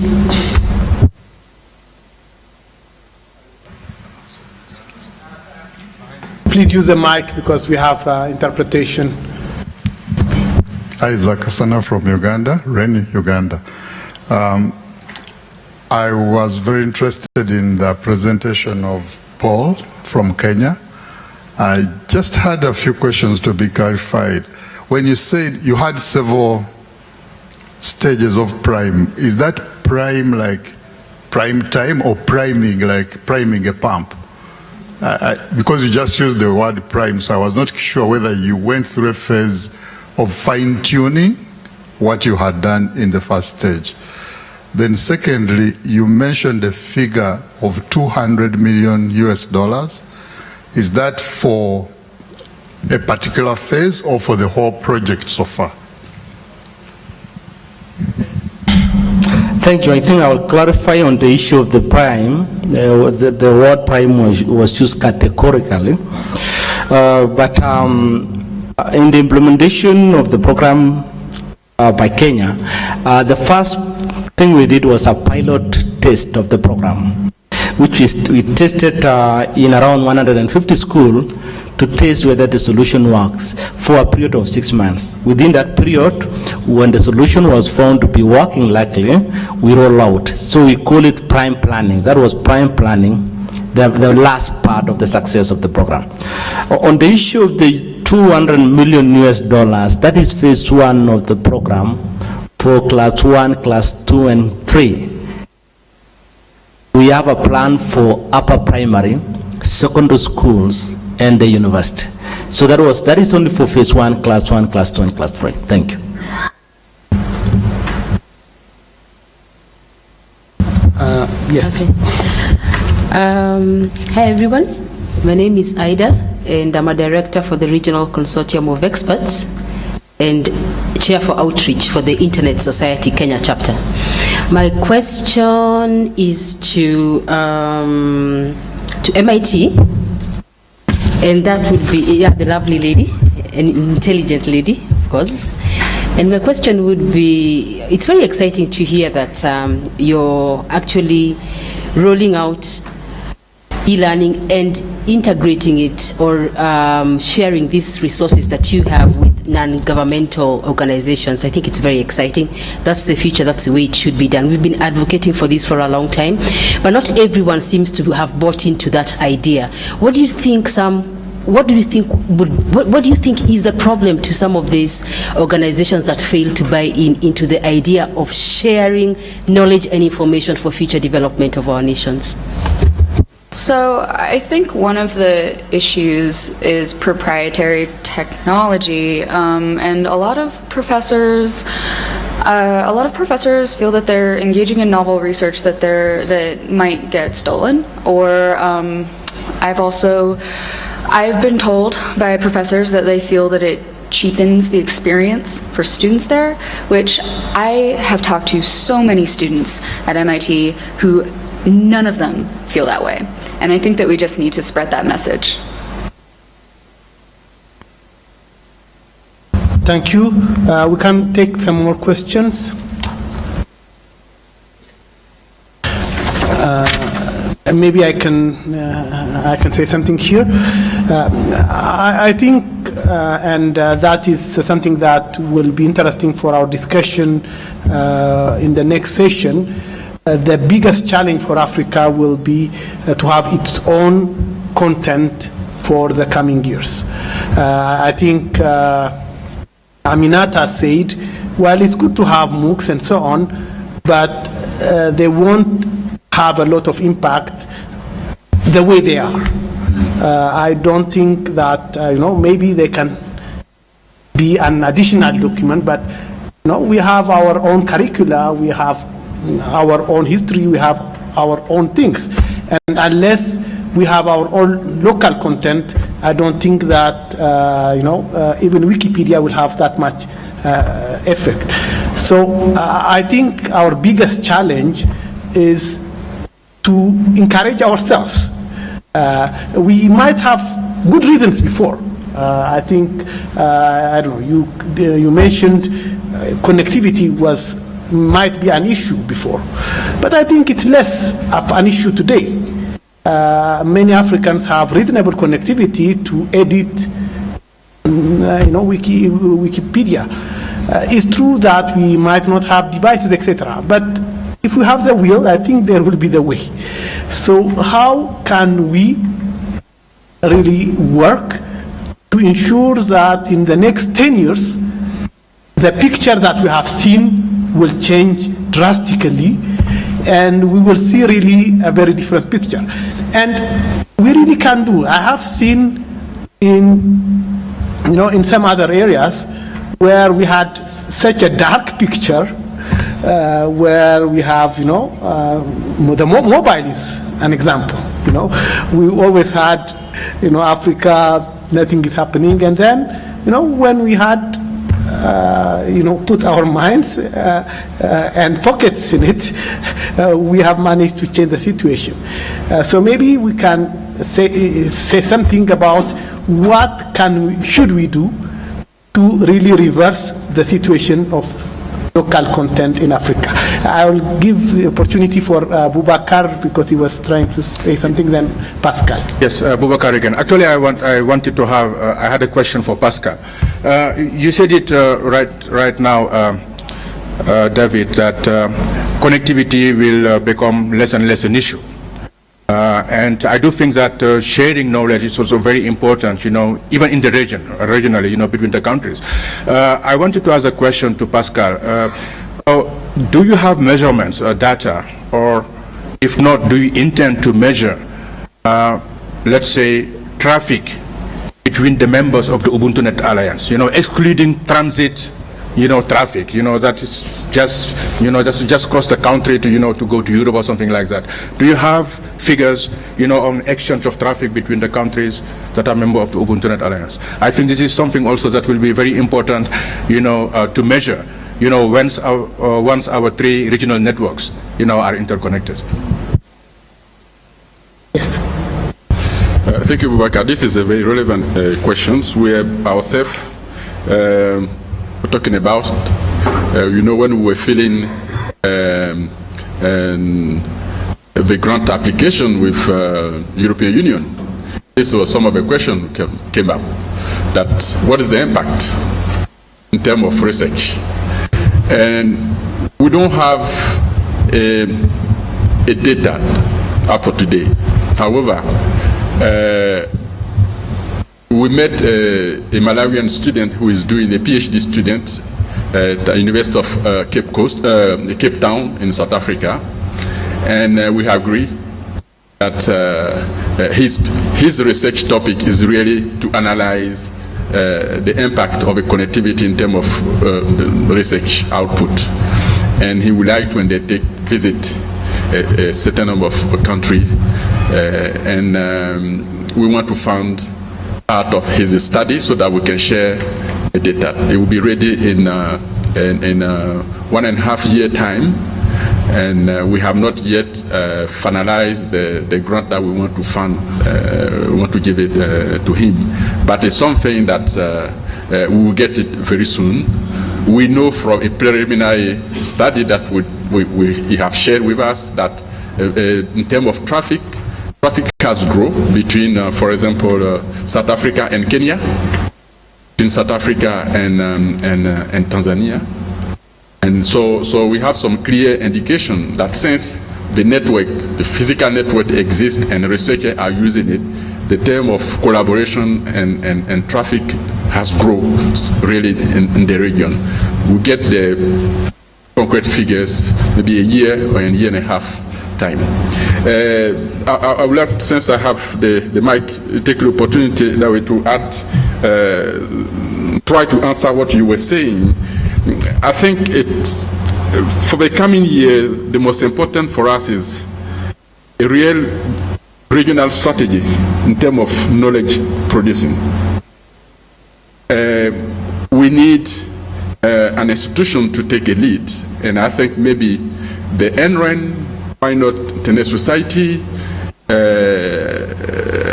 Please use the mic because we have interpretation. Isaac Hasana from Uganda, Reni, Uganda. I was very interested in the presentation of Paul from Kenya. I just had a few questions to be clarified. When you said you had several stages of prime, is that prime like prime time or priming like priming a pump? Because you just used the word prime, so I was not sure whether you went through a phase of fine-tuning what you had done in the first stage. Then secondly, you mentioned a figure of $200 million US. Is that for a particular phase or for the whole project so far? Thank you. I think I'll clarify on the issue of the prime. The word prime was used categorically. But in the implementation of the program by Kenya, the first thing we did was a pilot test of the program, which we tested in around 150 schools to test whether the solution works for a period of 6 months. Within that period, when the solution was found to be working likely, we roll out. So we call it prime planning. That was prime planning, the last part of the success of the program. On the issue of the $200 million US, that is phase 1 of the program for class 1, class 2, and 3. We have a plan for upper primary, secondary schools, and the university. So that is only for phase 1, class 1, class 2, and class 3. Thank you. Yes. Okay. Hi everyone, my name is Ida and I'm a director for the Regional Consortium of Experts and chair for outreach for the Internet Society Kenya chapter. My question is to MIT, and that would be the lovely lady, an intelligent lady, of course. And my question would be, it's very exciting to hear that you're actually rolling out e-learning and integrating it or sharing these resources that you have with non-governmental organizations. I think it's very exciting. That's the future, that's the way it should be done. We've been advocating for this for a long time, but not everyone seems to have bought into that idea. What do you think what do you think is the problem to some of these organizations that fail to buy into the idea of sharing knowledge and information for future development of our nations? So I think one of the issues is proprietary technology, and a lot of professors feel that they're engaging in novel research that might get stolen. Or I've been told by professors that they feel that it cheapens the experience for students there, which I have talked to so many students at MIT who none of them feel that way. And I think that we just need to spread that message. Thank you. We can take some more questions. Maybe I can say something here. I think, and that is something that will be interesting for our discussion in the next session. The biggest challenge for Africa will be to have its own content for the coming years. I think Aminata said, well, it's good to have MOOCs and so on, but they won't have a lot of impact the way they are. I don't think that, maybe they can be an additional document, but we have our own curricula, we have our own history, we have our own things. And unless we have our own local content, I don't think that, even Wikipedia will have that much effect. So I think our biggest challenge is to encourage ourselves. We might have good reasons before. I think, I don't know, you mentioned connectivity might be an issue before, but I think it's less of an issue today. Many Africans have reasonable connectivity to edit, Wikipedia. It's true that we might not have devices, etc., but if we have the will, I think there will be the way. So how can we really work to ensure that in the next 10 years, the picture that we have seen will change drastically, and we will see really a very different picture. And we really can do. I have seen in some other areas where we had such a dark picture, where we have, the mobile is an example. We always had, Africa, nothing is happening, and then, when we had, put our minds and pockets in it, we have managed to change the situation. So maybe we can say something about what should we do to really reverse the situation of local content in Africa. I will give the opportunity for Boubacar, because he was trying to say something, then Pascal. Yes, Boubacar again. Actually, I wanted to have, I had a question for Pascal. You said it right now, David, that connectivity will become less and less an issue. And I do think that sharing knowledge is also very important, even in the regionally, between the countries. I wanted to ask a question to Pascal. Do you have measurements or data, or if not, do you intend to measure, let's say, traffic between the members of the UBUNTUNET Alliance, excluding transit, traffic, that is just cross the country to go to Europe or something like that. Do you have figures, on exchange of traffic between the countries that are members of the UBUNTUNET Alliance? I think this is something also that will be very important, to measure, once our three regional networks, are interconnected. Yes. Thank you, Boubacar. This is a very relevant question. We ourselves we're talking about, when we were filling the grant application with European Union. This was some of the questions came up. That what is the impact in terms of research? And we don't have a data up to today. However, we met a Malawian student who is doing a PhD student at the University of Cape Town in South Africa, and we agree that his research topic is really to analyze the impact of a connectivity in terms of research output, and he would like to visit a certain number of countries, and we want to fund part of his study so that we can share the data. It will be ready in 1.5 year time, and we have not yet finalized the grant that we want to fund. We want to give it to him, but it's something that we will get it very soon. We know from a preliminary study that we have shared with us that in terms of traffic has grown between, for example, South Africa and Kenya, between South Africa and Tanzania. And so we have some clear indication that since the network, the physical network exists and researchers are using it, the term of collaboration and traffic has grown really in the region. We get the concrete figures maybe a year or a year and a half time. I would like, since I have the mic, take the opportunity that way to add, try to answer what you were saying. I think it's, for the coming year, the most important for us is a real regional strategy in terms of knowledge producing. We need an institution to take a lead, and I think maybe the NREN, why not Internet Society,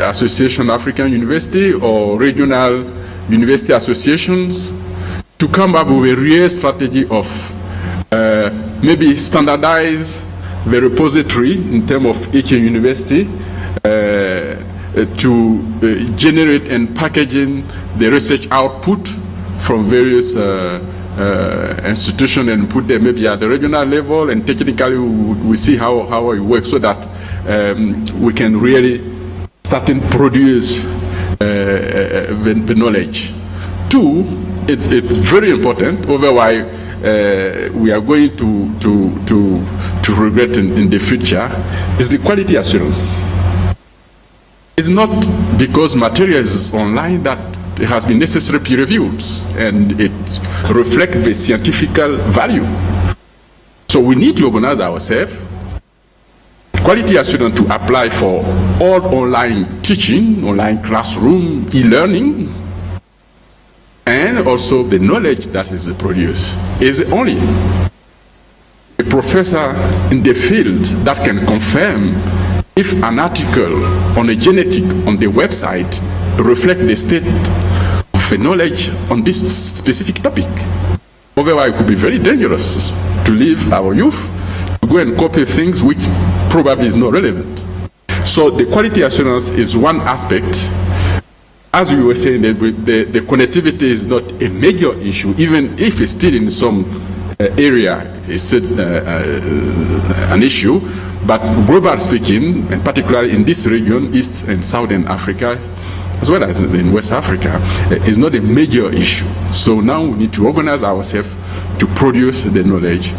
Association African University, or regional university associations, to come up with a real strategy of maybe standardize the repository in terms of each university to generate and packaging the research output from various institutions and put them maybe at the regional level, and technically we see how it works, so that we can really start to produce the knowledge. Two, it's very important, otherwise we are going to regret in the future, is the quality assurance. It's not because material is online that it has been necessarily peer reviewed and it reflects the scientific value. So we need to organize ourselves, quality assurance to apply for all online teaching, online classroom, e-learning, and also the knowledge that is produced. Is only a professor in the field that can confirm if an article on a genetic on the website reflects the state of the knowledge on this specific topic. Otherwise, it could be very dangerous to leave our youth to go and copy things which probably is not relevant. So the quality assurance is one aspect. As we were saying, the connectivity is not a major issue, even if it's still in some area, it's an issue. But globally speaking, and particularly in this region, East and Southern Africa, as well as in West Africa, is not a major issue. So now we need to organize ourselves to produce the knowledge,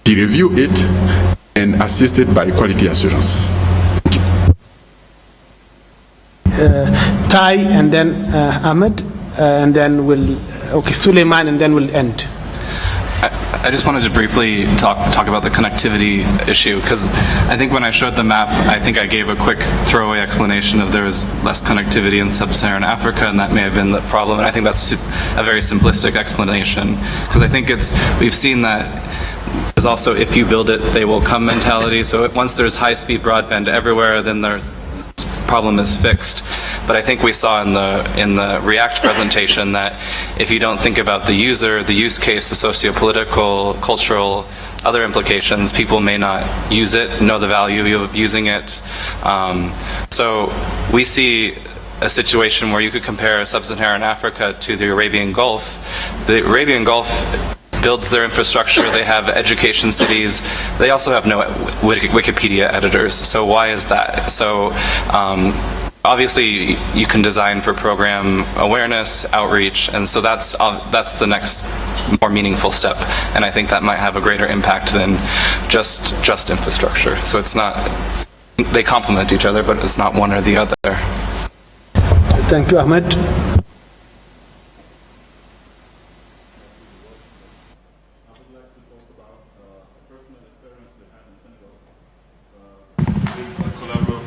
to review it, and assist it by quality assurance. Ty, and then Ahmed, and then Suleiman, and then we'll end. I just wanted to briefly talk about the connectivity issue, because I think when I showed the map, I think I gave a quick throwaway explanation of there was less connectivity in sub-Saharan Africa, and that may have been the problem. And I think that's a very simplistic explanation, because I think we've seen that there's also, if you build it, they will come mentality. So once there's high-speed broadband everywhere, then the problem is fixed. But I think we saw in the React presentation that if you don't think about the user, the use case, the socio-political, cultural, other implications, people may not use it, know the value of using it. So we see a situation where you could compare sub-Saharan Africa to the Arabian Gulf. The Arabian Gulf builds their infrastructure, they have education cities, they also have no Wikipedia editors. So why is that? So obviously you can design for program awareness, outreach, and so that's the next more meaningful step. And I think that might have a greater impact than just infrastructure. So it's not, they complement each other, but it's not one or the other. Thank you, Ahmed.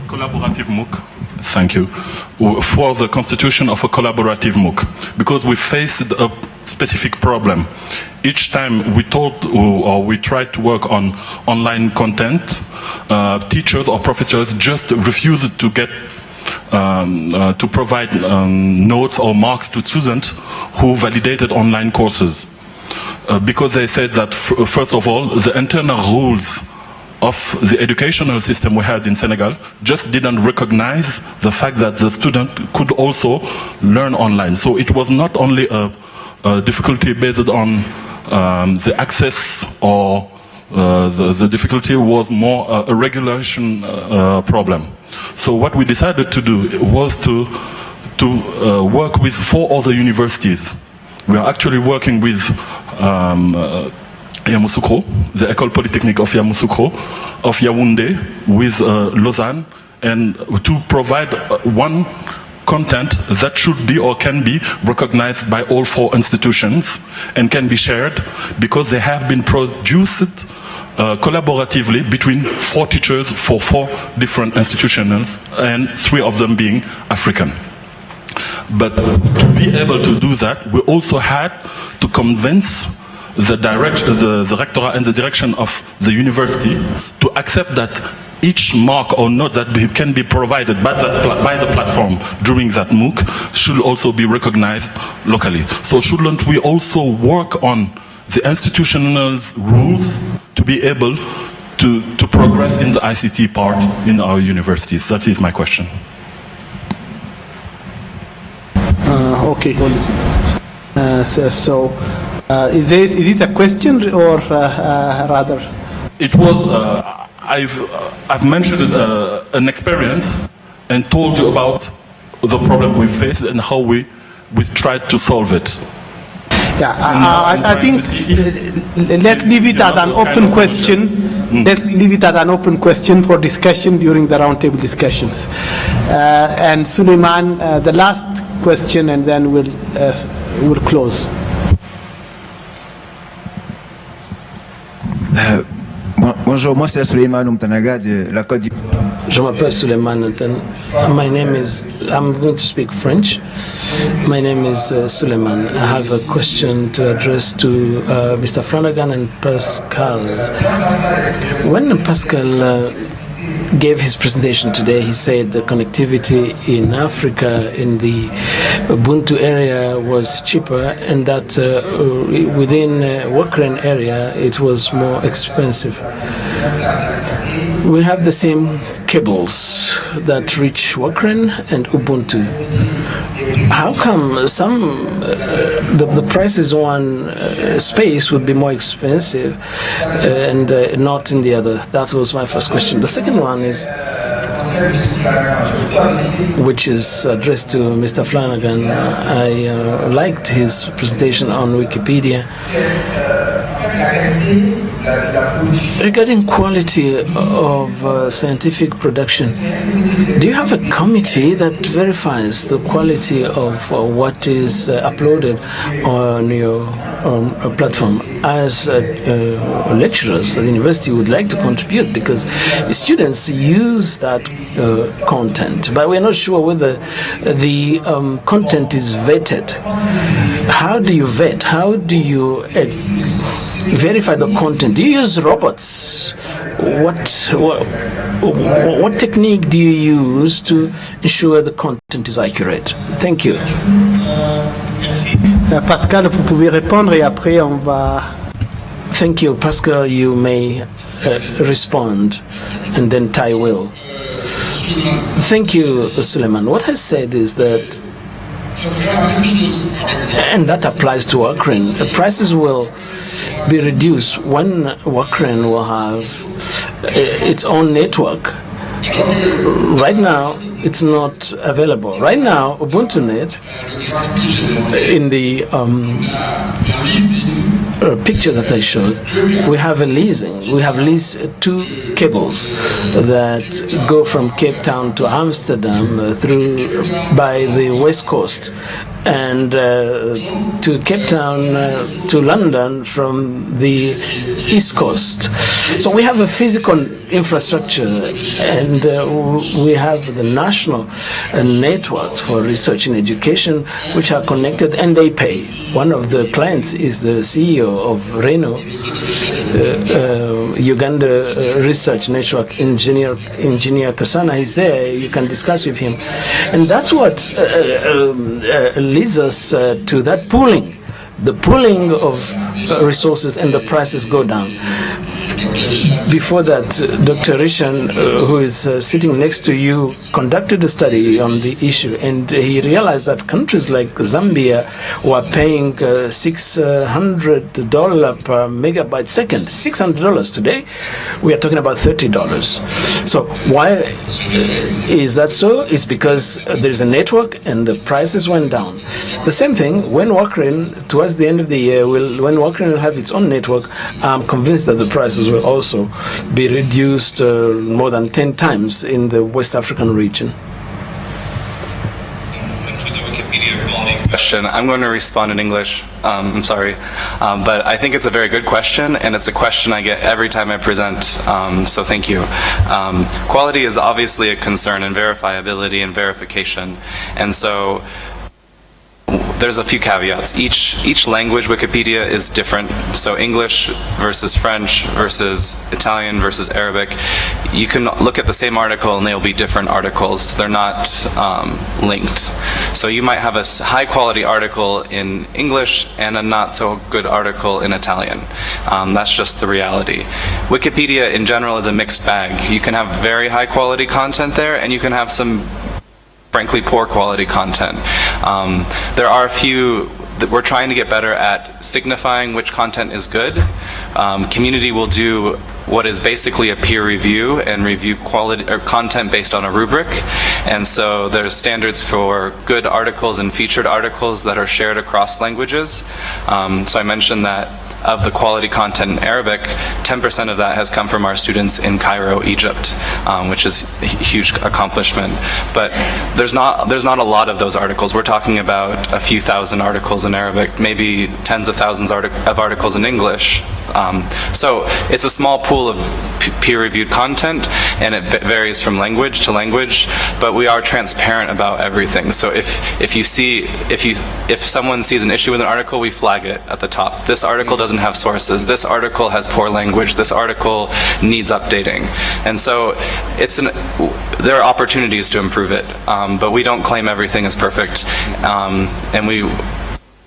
Collaborative MOOC, thank you, for the constitution of a collaborative MOOC, because we faced a specific problem. Each time we told or we tried to work on online content, teachers or professors just refused to get to provide notes or marks to students who validated online courses, because they said that first of all, the internal rules of the educational system we had in Senegal just didn't recognize the fact that the student could also learn online. So it was not only a difficulty based on the access, or the difficulty was more a regulation problem. So what we decided to do was to work with 4 other universities. We are actually working with Yamoussoukro, the École Polytechnique of Yamoussoukro, of Yaoundé, with Lausanne, and to provide one content that should be or can be recognized by all 4 institutions and can be shared because they have been produced collaboratively between 4 teachers for 4 different institutions, and 3 of them being African. But to be able to do that, we also had to convince the rectorate and the direction of the university to accept that each mark or note that can be provided by the platform during that MOOC should also be recognized locally. So shouldn't we also work on the institutional rules to be able to progress in the ICT part in our universities? That is my question. Okay. Is it a question or rather? It was. I've mentioned an experience and told you about the problem we faced and how we tried to solve it. Yeah, I think let's leave it at an open question. Let's leave it at an open question for discussion during the roundtable discussions. And Suleiman, the last question, and then we'll close. Bonjour, moi c'est Suleiman Umtanaga de la Côte d'Ivoire. Je m'appelle Suleiman. My name is, I'm going to speak French. My name is Suleiman. I have a question to address to Mr. Flanagan and Pascal. When Pascal gave his presentation today, he said the connectivity in Africa, in the Ubuntu area, was cheaper, and that within Wakren area it was more expensive. We have the same cables that reach Wakren and Ubuntu. How come the prices on space would be more expensive and not in the other? That was my first question. The second one is, which is addressed to Mr. Flanagan. I liked his presentation on Wikipedia. Regarding quality of scientific production, do you have a committee that verifies the quality of what is uploaded on your platform? As lecturers at the university would like to contribute, because students use that content, but we're not sure whether the content is vetted. How do you vet? How do you verify the content? Do you use robots? What technique do you use to ensure the content is accurate? Thank you. Pascal, vous pouvez répondre et après on va. Thank you, Pascal. You may respond, and then Tighe will. Thank you, Suleiman. What I said is that, and that applies to Wakren, the prices will be reduced when Wakren will have its own network. Right now, it's not available. Right now, UBUNTUNET, in the picture that I showed, we have a leasing. We have leased 2 cables that go from Cape Town to Amsterdam through by the west coast, and to Cape Town to London from the east coast. So we have a physical infrastructure, and we have the national networks for research and education, which are connected, and they pay. One of the clients is the CEO of Ronoh, Uganda Research Network Engineer Kasana. He's there. You can discuss with him, and that's what leads us to that pooling. The pooling of resources, and the prices go down. before that, Dr. Rishan, who is sitting next to you, conducted a study on the issue, and he realized that countries like Zambia were paying $600 per megabyte second. $600 today, we are talking about $30. So why is that so? It's because there is a network and the prices went down. The same thing when Wakren, towards the end of the year, when Wakren will have its own network, I'm convinced that the prices will also be reduced more than 10 times in the West African region. Question. I'm going to respond in English. I'm sorry, but I think it's a very good question, and it's a question I get every time I present, so thank you. Quality is obviously a concern, and verifiability and verification, and so there's a few caveats. Each language Wikipedia is different. So English versus French versus Italian versus Arabic. You can look at the same article and they'll be different articles. They're not linked. So you might have a high quality article in English and a not so good article in Italian. That's just the reality. Wikipedia in general is a mixed bag. You can have very high quality content there, and you can have some frankly poor quality content. There are a few that we're trying to get better at signifying which content is good. Community will do what is basically a peer review and review quality or content based on a rubric, and so there's standards for good articles and featured articles that are shared across languages. So I mentioned that of the quality content in Arabic, 10% of that has come from our students in Cairo, Egypt, which is a huge accomplishment. But there's not a lot of those articles. We're talking about a few thousand articles in Arabic, maybe tens of thousands of articles in English. So it's a small pool of peer-reviewed content, and it varies from language to language. But we are transparent about everything. So if someone sees an issue with an article, we flag it at the top. This article doesn't have sources. This article has poor language. This article needs updating. And so there are opportunities to improve it, but we don't claim everything is perfect. And we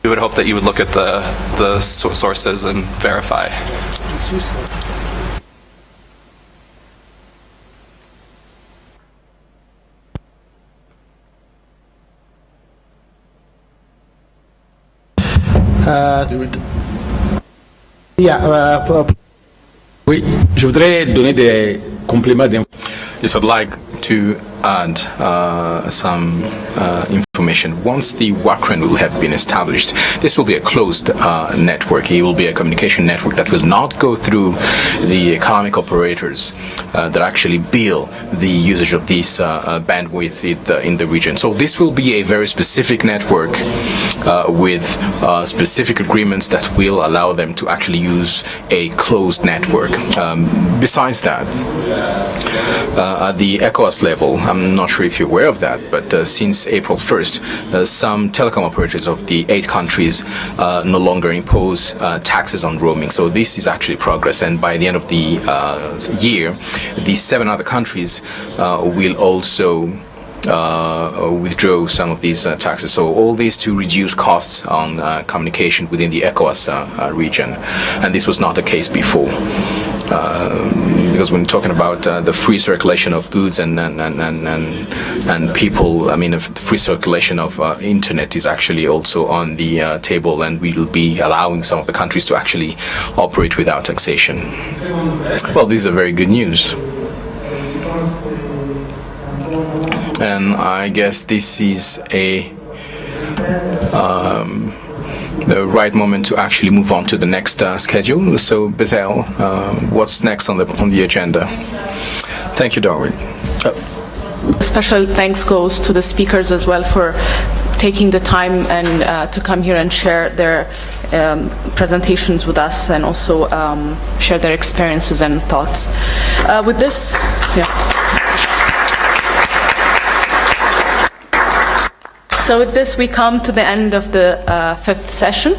would hope that you would look at the sources and verify. Oui, je voudrais donner des compléments d'information. Yes, I'd like to add some information. Once the WACRN will have been established, this will be a closed network. It will be a communication network that will not go through the economic operators that actually bill the usage of this bandwidth in the region. So this will be a very specific network with specific agreements that will allow them to actually use a closed network. Besides that, at the ECOWAS level, I'm not sure if you're aware of that, but since April 1st, some telecom operators of the 8 countries no longer impose taxes on roaming. So this is actually progress, and by the end of the year, the 7 other countries will also withdraw some of these taxes. So all these to reduce costs on communication within the ECOWAS region, and this was not the case before. Because when talking about the free circulation of goods and people, I mean, the free circulation of internet is actually also on the table, and we will be allowing some of the countries to actually operate without taxation. Well, this is a very good news. And I guess this is the right moment to actually move on to the next schedule. So, Bethel, what's next on the agenda? Thank you, Dawit. Special thanks goes to the speakers as well for taking the time and to come here and share their presentations with us, and also share their experiences and thoughts. With this, So with this, we come to the end of the 5th session.